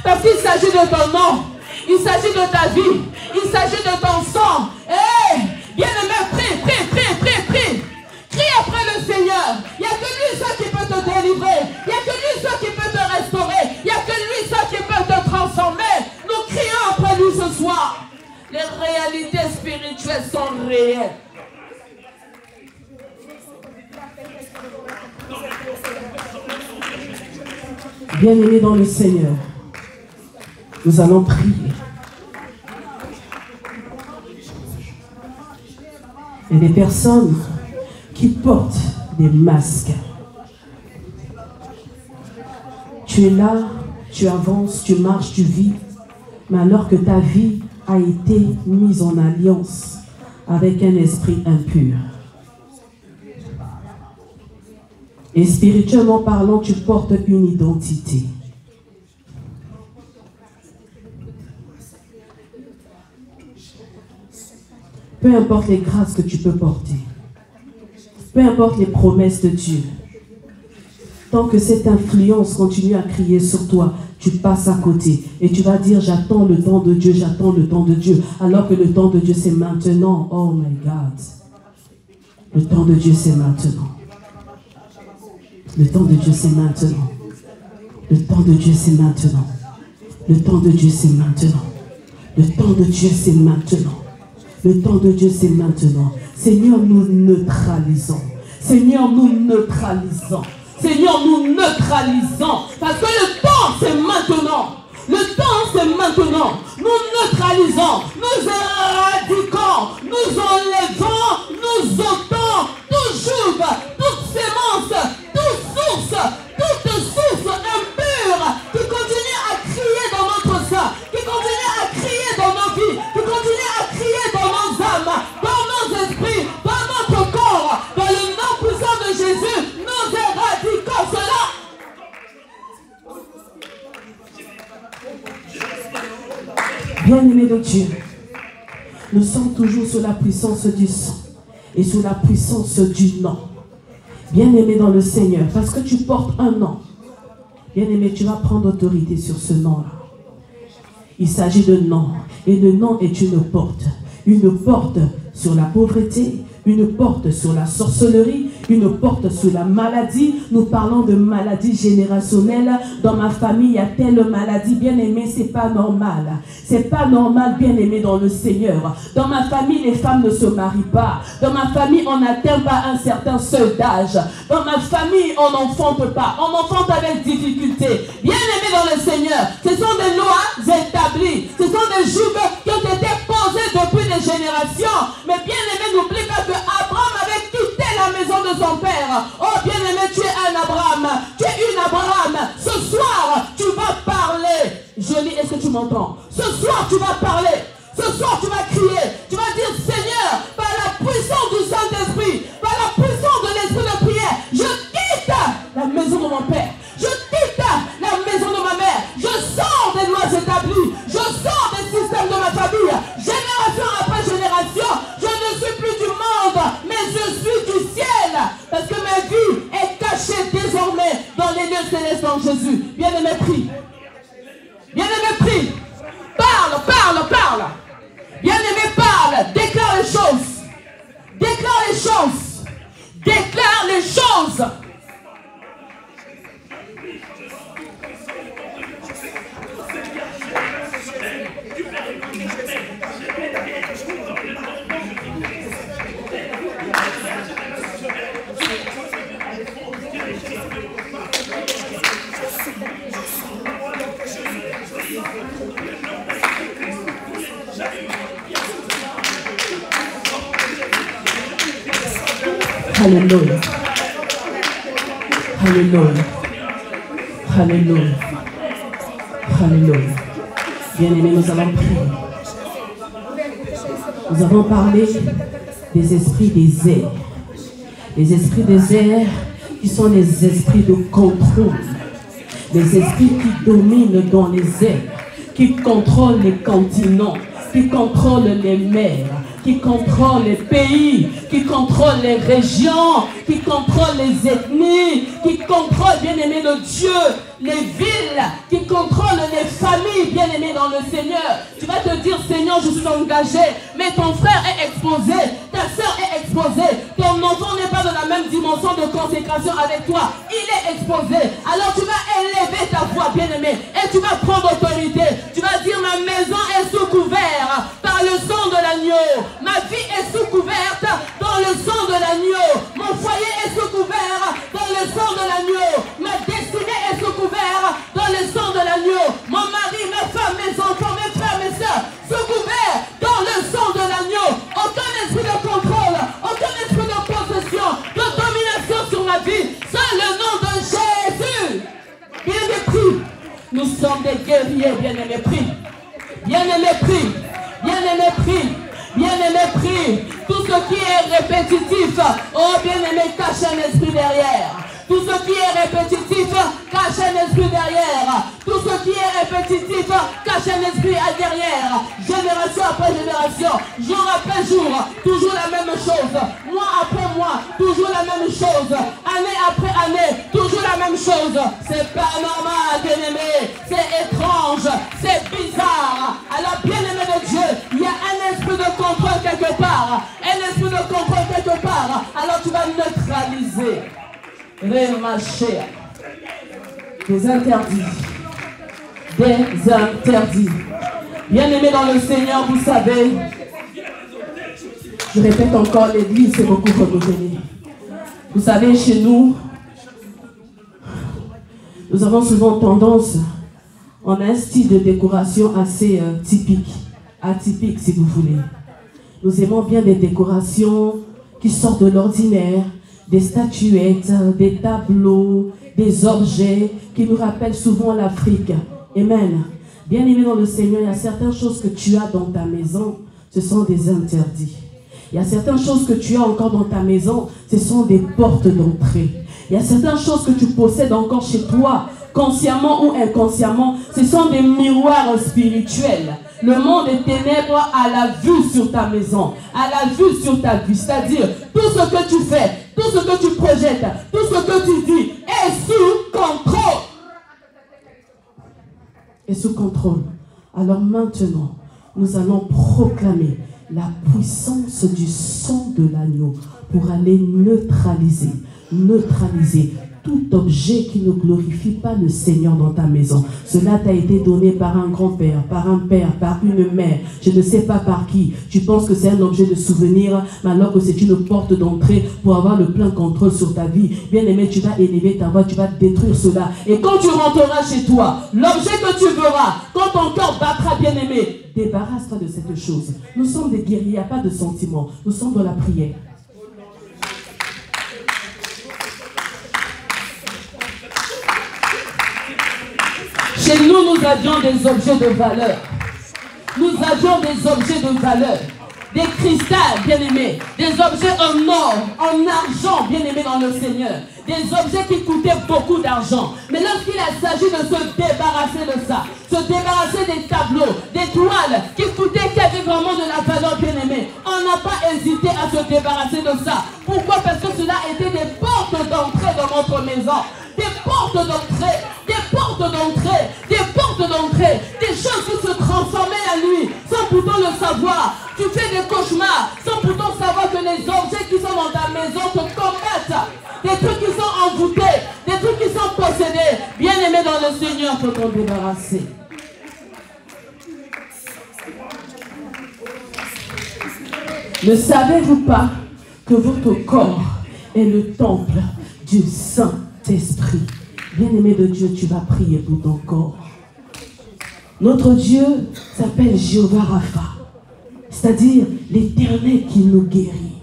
Parce qu'il s'agit de ton nom. Il s'agit de ta vie. Il s'agit de ton sang. Hey, bien-aimé, prie, prie, prie, prie, prie. Crie après le Seigneur. Il n'y a que lui seul qui peut te délivrer. Il n'y a que lui seul qui peut te restaurer. Il n'y a que lui seul qui peut te transformer. Nous crions après lui ce soir. Les réalités spirituelles sont réelles. Bien-aimés dans le Seigneur, nous allons prier. Il y a des personnes qui portent des masques. Tu es là, tu avances, tu marches, tu vis, mais alors que ta vie a été mise en alliance avec un esprit impur. Et spirituellement parlant, tu portes une identité. Peu importe les grâces que tu peux porter, peu importe les promesses de Dieu, tant que cette influence continue à crier sur toi, tu passes à côté et tu vas dire j'attends le temps de Dieu, j'attends le temps de Dieu, alors que le temps de Dieu c'est maintenant. Oh my God, le temps de Dieu c'est maintenant. Le temps de Dieu, c'est maintenant. Le temps de Dieu, c'est maintenant. Le temps de Dieu, c'est maintenant. Le temps de Dieu, c'est maintenant. Le temps de Dieu, c'est maintenant. Seigneur, nous neutralisons. Seigneur, nous neutralisons. Seigneur, nous neutralisons. Parce que le temps, c'est maintenant. Le temps, c'est maintenant. Nous neutralisons. Nous éradiquons. Nous enlevons. Nous ôtons. Tout joug, toute sémence, toute source impure qui continue à crier dans notre sang, qui continue à crier dans nos vies, qui continue à crier dans nos âmes, dans nos esprits, dans notre corps, dans le nom puissant de Jésus, nous éradiquons cela. Bien-aimés de Dieu, nous sommes toujours sous la puissance du sang et sous la puissance du nom. Bien-aimé dans le Seigneur, parce que tu portes un nom. Bien-aimé, tu vas prendre autorité sur ce nom-là. Il s'agit de nom. Et le nom est une porte. Une porte sur la pauvreté, une porte sur la sorcellerie, une porte sur la maladie. Nous parlons de maladie générationnelle. Dans ma famille, il y a telle maladie. Bien-aimé, c'est pas normal. C'est pas normal, bien-aimé dans le Seigneur. Dans ma famille, les femmes ne se marient pas. Dans ma famille, on n'atteint pas un certain seuil d'âge. Dans ma famille, on n'enfante pas. On enfante avec difficulté. Bien-aimé dans le Seigneur, ce sont des lois établies. Ce sont des jougs qui ont été posés depuis des générations. Mais bien-aimé, n'oublie pas que Abraham avait quitté la maison de son père. Oh bien-aimé, tu es un Abraham. Tu es une Abraham. Ce soir, tu vas parler. Jolie, est-ce que tu m'entends? Ce soir, tu vas parler. Ce soir, tu vas crier. Tu vas dire, Seigneur, par la puissance du Saint-Esprit, par la puissance de l'esprit de prière, je quitte la maison de mon père. Je quitte la maison de ma mère. Je sors des lois établies. Je sors des systèmes de ma famille. Génération après génération, je ne suis plus du monde, mais je suis du ciel. Parce que ma vie est cachée désormais dans les lieux célestes en Jésus. Bien-aimé, prie. Bien-aimé, prie. Parle, parle, parle. Bien-aimé, parle. Déclare les choses. Déclare les choses. Déclare les choses. Alléluia. Alléluia. Alléluia. Alléluia. Bien-aimés, nous allons prier. Nous avons parlé des esprits des airs. Les esprits des airs qui sont les esprits de contrôle. Les esprits qui dominent dans les airs, qui contrôlent les continents, qui contrôlent les mers, qui contrôle les pays, qui contrôle les régions, qui contrôle les ethnies, qui contrôle, bien-aimé de Dieu, les villes, qui contrôle les familles, bien-aimé dans le Seigneur. Tu vas te dire, Seigneur, je suis engagé, mais ton frère est exposé, ta soeur est exposée, ton enfant n'est pas dans la même dimension de consécration avec toi, il est exposé. Alors tu vas élever ta voix, bien-aimé, et tu vas prendre autorité. Tu vas dire, ma maison est sous couvert par le sang de l'agneau. Ma vie est sous couverte dans le sang de l'agneau. Mon foyer est sous couvert dans le sang de l'agneau. Ma destinée est sous couvert dans le sang de l'agneau. Mon mari, ma femme, mes enfants, mes frères, mes soeurs, sous couvert dans le sang de l'agneau. Aucun esprit de contrôle, aucun esprit de possession, de domination sur ma vie. C'est le nom de Jésus. Bien-aimé, prie. Nous sommes des guerriers, bien-aimé, prie. Bien-aimé, prie. Bien-aimé, prie. Bien-aimé, prie. Tout ce qui est répétitif, oh bien-aimé, cache un esprit derrière. Tout ce qui est répétitif, cache un esprit derrière. Tout ce qui est répétitif, cache un esprit derrière. Génération après génération, jour après jour, toujours la même chose. Mois après mois, toujours la même chose. Année après année, toujours la même chose. C'est pas normal, bien-aimé. C'est étrange, c'est bizarre. Alors, bien-aimé de Dieu, il y a un esprit de contrôle quelque part. Un esprit de contrôle quelque part. Alors, tu vas neutraliser. Remâcher. Des interdits. Des interdits. Bien-aimés dans le Seigneur, vous savez, je répète encore, l'église s'est beaucoup renouvelée. Vous savez, chez nous, nous avons souvent tendance, on a un style de décoration assez typique, atypique si vous voulez. Nous aimons bien des décorations qui sortent de l'ordinaire, des statuettes, des tableaux, des objets qui nous rappellent souvent l'Afrique. Amen. Bien-aimé dans le Seigneur, il y a certaines choses que tu as dans ta maison, ce sont des interdits. Il y a certaines choses que tu as encore dans ta maison, ce sont des portes d'entrée. Il y a certaines choses que tu possèdes encore chez toi, consciemment ou inconsciemment, ce sont des miroirs spirituels. Le monde des ténèbres a la vue sur ta maison, a la vue sur ta vie. C'est-à-dire, tout ce que tu fais, tout ce que tu projettes, tout ce que tu dis est sous contrôle. Est sous contrôle. Alors maintenant, nous allons proclamer la puissance du sang de l'agneau pour aller neutraliser tout objet qui ne glorifie pas le Seigneur dans ta maison. Cela t'a été donné par un grand-père, par un père, par une mère, je ne sais pas par qui. Tu penses que c'est un objet de souvenir, mais alors que c'est une porte d'entrée pour avoir le plein contrôle sur ta vie. Bien-aimé, tu vas élever ta voix, tu vas détruire cela. Et quand tu rentreras chez toi, l'objet que tu verras, quand ton cœur battra, bien-aimé, débarrasse-toi de cette chose. Nous sommes des guerriers, il n'y a pas de sentiments. Nous sommes dans la prière. Chez nous, nous avions des objets de valeur. Nous avions des objets de valeur. Des cristals, bien-aimés. Des objets en or, en argent, bien-aimés dans le Seigneur. Des objets qui coûtaient beaucoup d'argent. Mais lorsqu'il s'agit de se débarrasser de ça, se débarrasser des tableaux, des toiles qui coûtaient, qui avaient vraiment de la valeur, bien-aimés, on n'a pas hésité à se débarrasser de ça. Pourquoi? Parce que cela était des portes d'entrée dans notre maison. Des portes d'entrée, des portes d'entrée, des portes d'entrée, des choses qui se transformaient la nuit sans pourtant le savoir. Tu fais des cauchemars sans pourtant savoir que les objets qui sont dans ta maison te combattent. Des trucs qui sont envoûtés, des trucs qui sont possédés. Bien-aimés dans le Seigneur, il faut t'en débarrasser. Ne savez-vous pas que votre corps est le temple du Saint-Esprit? Bien-aimé de Dieu, tu vas prier pour ton corps. Notre Dieu s'appelle Jéhovah Rapha, c'est-à-dire l'Éternel qui nous guérit.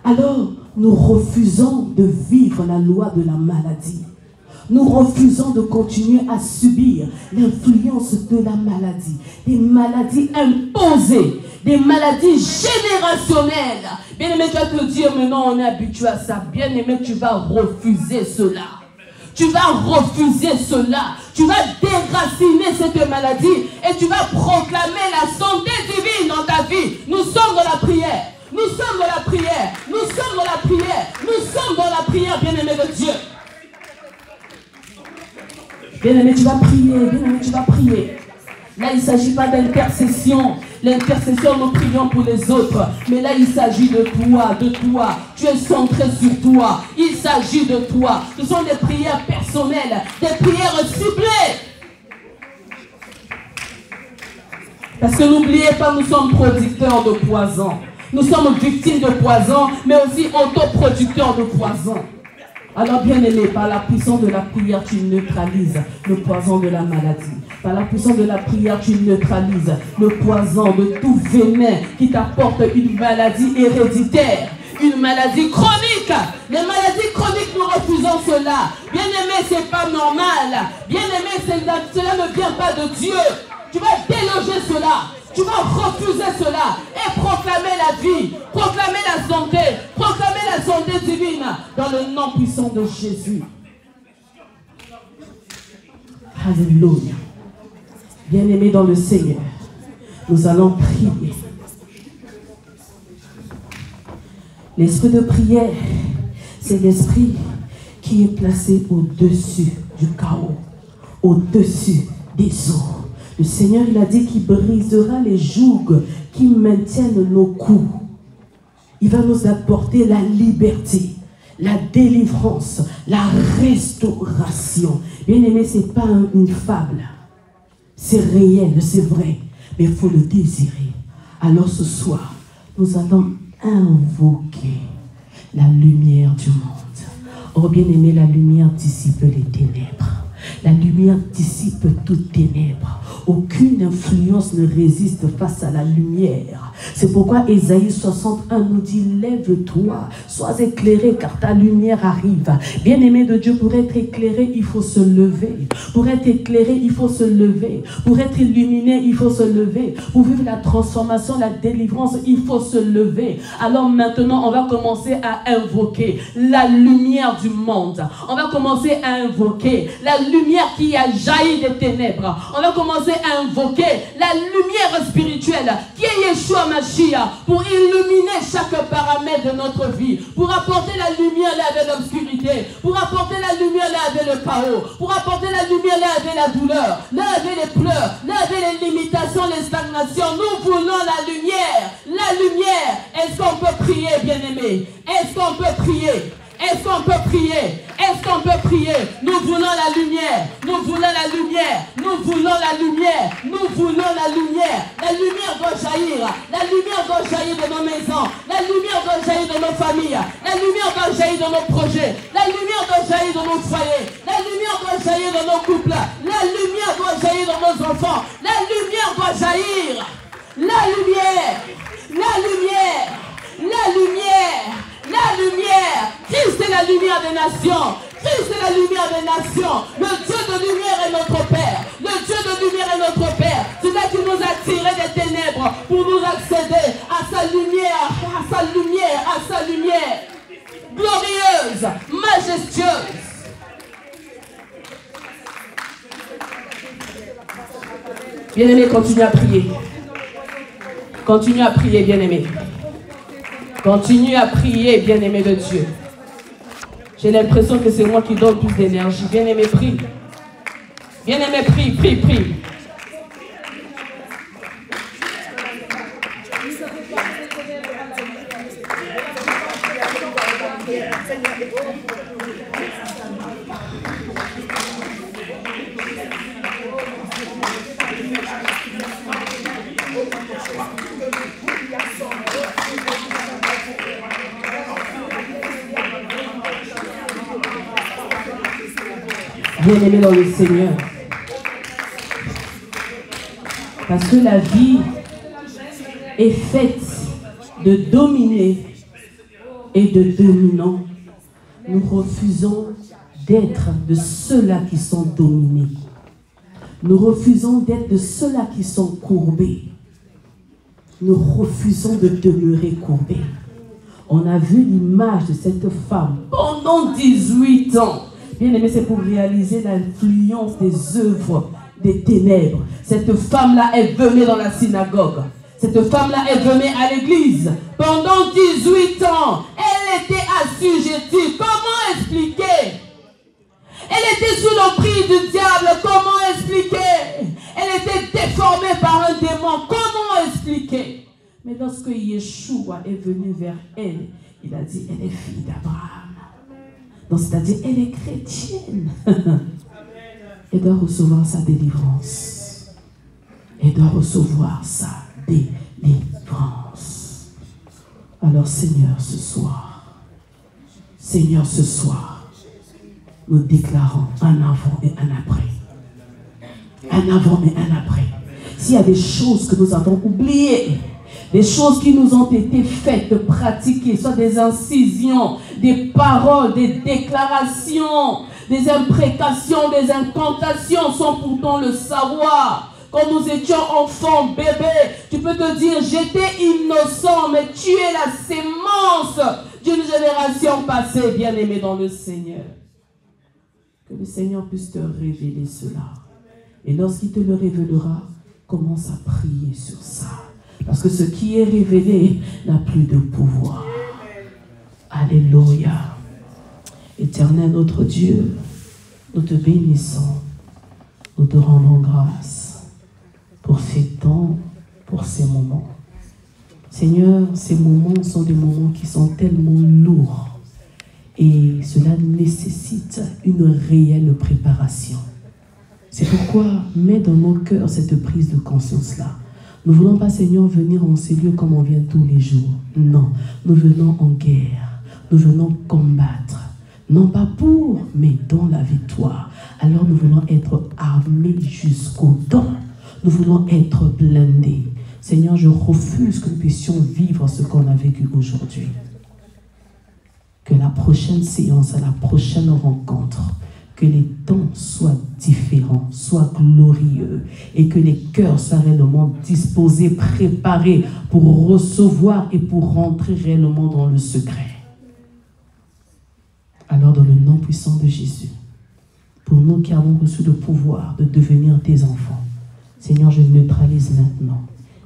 Alors, nous refusons de vivre la loi de la maladie. Nous refusons de continuer à subir l'influence de la maladie. Des maladies imposées, des maladies générationnelles. Bien-aimé, tu vas te dire, mais non, on est habitué à ça. Bien-aimé, tu vas refuser cela. Tu vas refuser cela. Tu vas déraciner cette maladie et tu vas proclamer la santé divine dans ta vie. Nous sommes dans la prière. Nous sommes dans la prière. Nous sommes dans la prière. Nous sommes dans la prière, bien-aimé de Dieu. Bien-aimé, tu vas prier. Bien-aimé, tu vas prier. Là, il ne s'agit pas d'intercession. L'intercession, nous prions pour les autres. Mais là, il s'agit de toi, de toi. Tu es centré sur toi. Il s'agit de toi. Ce sont des prières personnelles, des prières ciblées. Parce que n'oubliez pas, nous sommes producteurs de poison. Nous sommes victimes de poison, mais aussi autoproducteurs de poison. Alors bien aimé, par la puissance de la prière, tu neutralises le poison de la maladie. Par la puissance de la prière, tu neutralises le poison de tout venin qui t'apporte une maladie héréditaire, une maladie chronique. Les maladies chroniques, nous refusons cela. Bien aimé, c'est pas normal. Bien aimé, cela ne vient pas de Dieu. Tu vas déloger cela. Tu vas refuser cela et proclamer la vie, proclamer la santé divine dans le nom puissant de Jésus. Alléluia. Bien-aimés dans le Seigneur, nous allons prier. L'esprit de prière, c'est l'esprit qui est placé au-dessus du chaos, au-dessus des eaux. Le Seigneur, il a dit qu'il brisera les jougs qui maintiennent nos coups. Il va nous apporter la liberté. la délivrance, la restauration. Bien-aimé, ce n'est pas une fable. C'est réel, c'est vrai, mais il faut le désirer. Alors ce soir, nous allons invoquer la lumière du monde. Oh bien-aimé, la lumière dissipe les ténèbres. La lumière dissipe toute ténèbres. Aucune influence ne résiste face à la lumière. C'est pourquoi Ésaïe 61 nous dit, lève-toi, sois éclairé car ta lumière arrive. Bien-aimé de Dieu, pour être éclairé, il faut se lever. Pour être éclairé, il faut se lever. Pour être illuminé, il faut se lever. Pour vivre la transformation, la délivrance, il faut se lever. Alors maintenant, on va commencer à invoquer la lumière du monde. On va commencer à invoquer la lumière qui a jailli des ténèbres. On va commencer à invoquer la lumière spirituelle qui est Yeshua Mashiach pour illuminer chaque paramètre de notre vie, pour apporter la lumière là avec l'obscurité, pour apporter la lumière là avec le chaos, pour apporter la lumière là avec la douleur, là avec les pleurs, là avec les limitations, les stagnations. Nous voulons la lumière. La lumière. Est-ce qu'on peut prier, bien-aimé? Est-ce qu'on peut prier? Est-ce qu'on peut prier? Est-ce qu'on peut prier? Nous voulons la lumière. Nous voulons la lumière. Nous voulons la lumière. Nous voulons la lumière. La lumière doit jaillir. La lumière doit jaillir de nos maisons. La lumière doit jaillir de nos familles. La lumière doit jaillir de nos projets. La lumière doit jaillir de nos foyers. La lumière doit jaillir de nos couples. La lumière doit jaillir de nos enfants. La lumière doit jaillir. La lumière. La lumière. La lumière. La lumière. Christ est la lumière des nations. Christ est la lumière des nations. Le Dieu de lumière est notre Père. Le Dieu de lumière est notre Père. C'est là qui nous a tirés des ténèbres pour nous accéder à sa lumière, à sa lumière, à sa lumière. Glorieuse, majestueuse. Bien-aimé, continue à prier. Continue à prier, bien-aimé. Continue à prier, bien-aimé de Dieu. J'ai l'impression que c'est moi qui donne plus d'énergie. Bien-aimé, prie. Bien-aimé, prie, prie, prie. Bien-aimé dans le Seigneur. Parce que la vie est faite de dominés et de dominants. Nous refusons d'être de ceux-là qui sont dominés. Nous refusons d'être de ceux-là qui sont courbés. Nous refusons de demeurer courbés. On a vu l'image de cette femme pendant 18 ans. Bien aimé, c'est pour réaliser l'influence des œuvres des ténèbres. Cette femme-là est venue dans la synagogue. Cette femme-là est venue à l'église. Pendant 18 ans, elle était assujettie. Comment expliquer? Elle était sous l'emprise du diable. Comment expliquer? Elle était déformée par un démon. Comment expliquer? Mais lorsque Yeshua est venu vers elle, il a dit, elle est fille d'Abraham. Donc, c'est-à-dire, elle est chrétienne. Elle doit recevoir sa délivrance. Elle doit recevoir sa délivrance. Alors, Seigneur, ce soir, nous déclarons un avant et un après. Un avant et un après. S'il y a des choses que nous avons oubliées, des choses qui nous ont été faites de pratiquer, soit des incisions, des paroles, des déclarations, des imprécations, des incantations, sans pourtant le savoir. Quand nous étions enfants, bébés, tu peux te dire, j'étais innocent, mais tu es la sémence d'une génération passée, bien-aimée dans le Seigneur. Que le Seigneur puisse te révéler cela. Et lorsqu'il te le révélera, commence à prier sur ça. Parce que ce qui est révélé n'a plus de pouvoir. Alléluia. Éternel notre Dieu, nous te bénissons. Nous te rendons grâce pour ces temps, pour ces moments. Seigneur, ces moments sont des moments qui sont tellement lourds. Et cela nécessite une réelle préparation. C'est pourquoi mets dans nos cœurs cette prise de conscience-là. Nous ne voulons pas, Seigneur, venir en ces lieux comme on vient tous les jours. Non, nous venons en guerre. Nous venons combattre. Non pas pour, mais dans la victoire. Alors nous voulons être armés jusqu'aux dents. Nous voulons être blindés. Seigneur, je refuse que nous puissions vivre ce qu'on a vécu aujourd'hui. Que la prochaine séance, à la prochaine rencontre, que les temps soient différents, soient glorieux et que les cœurs soient réellement disposés, préparés pour recevoir et pour rentrer réellement dans le secret. Alors, dans le nom puissant de Jésus, pour nous qui avons reçu le pouvoir de devenir tes enfants, Seigneur, je neutralise maintenant,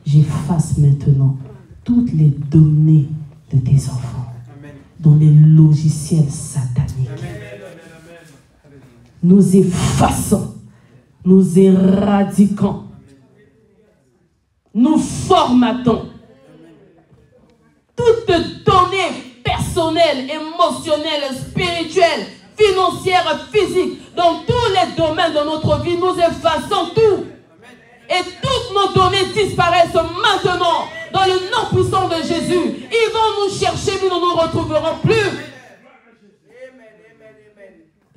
j'efface maintenant toutes les données de tes enfants dans les logiciels sataniques. Nous effaçons, nous éradiquons, nous formatons toutes données personnelles, émotionnelles, spirituelles, financières, physiques, dans tous les domaines de notre vie, nous effaçons tout. Et toutes nos données disparaissent maintenant dans le nom puissant de Jésus. Ils vont nous chercher, mais nous ne nous retrouverons plus.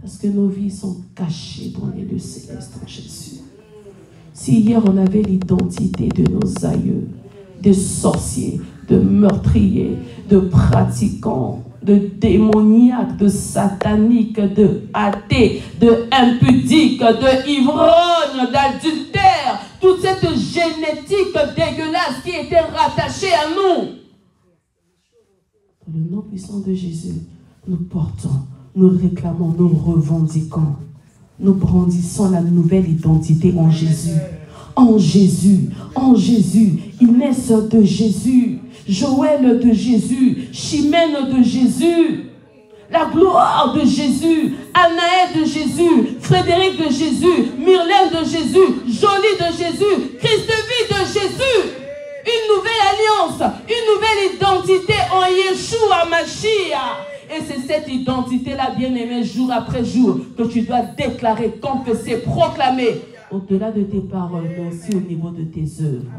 Parce que nos vies sont cachées dans les lieux célestes en Jésus. Si hier on avait l'identité de nos aïeux, de sorciers, de meurtriers, de pratiquants, de démoniaques, de sataniques, de athées, de impudiques, de ivrognes, d'adultères, toute cette génétique dégueulasse qui était rattachée à nous. Dans le nom puissant de Jésus, nous portons, nous réclamons, nous revendiquons, nous brandissons la nouvelle identité en Jésus. En Jésus, en Jésus, Inès de Jésus, Joël de Jésus, Chimène de Jésus, la gloire de Jésus, Anaël de Jésus, Frédéric de Jésus, Myrlène de Jésus, Jolie de Jésus, Christevie de Jésus. Une nouvelle alliance, une nouvelle identité en Yeshua Mashiach. Et c'est cette identité-là, bien-aimée, jour après jour, que tu dois déclarer, confesser, proclamer, au-delà de tes paroles, mais aussi au niveau de tes œuvres.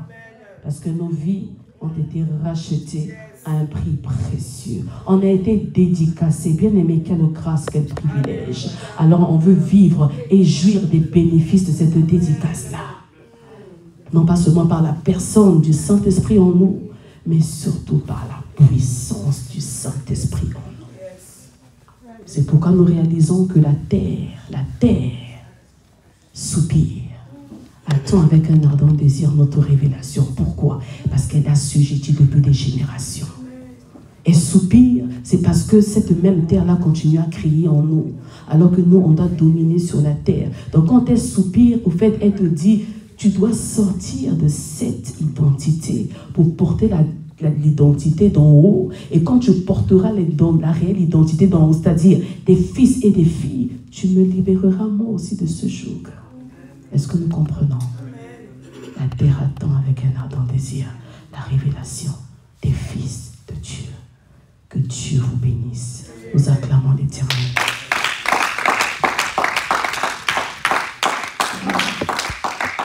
Parce que nos vies ont été rachetées à un prix précieux. On a été dédicacés. Bien-aimé, quelle grâce, quel privilège. Alors on veut vivre et jouir des bénéfices de cette dédicace-là. Non pas seulement par la personne du Saint-Esprit en nous, mais surtout par la puissance du Saint-Esprit en nous. C'est pourquoi nous réalisons que la terre soupire. Attends avec un ardent désir notre révélation. Pourquoi? Parce qu'elle a assujetti depuis des générations. Elle soupire, c'est parce que cette même terre-là continue à crier en nous. Alors que nous, on doit dominer sur la terre. Donc quand elle soupire, au fait, elle te dit, tu dois sortir de cette identité pour porter l'identité d'en haut. Et quand tu porteras la réelle identité d'en haut, c'est-à-dire des fils et des filles, tu me libéreras moi aussi de ce joug. Est-ce que nous comprenons? La terre attend avec un ardent désir la révélation des fils de Dieu. Que Dieu vous bénisse. Nous acclamons l'Éternel.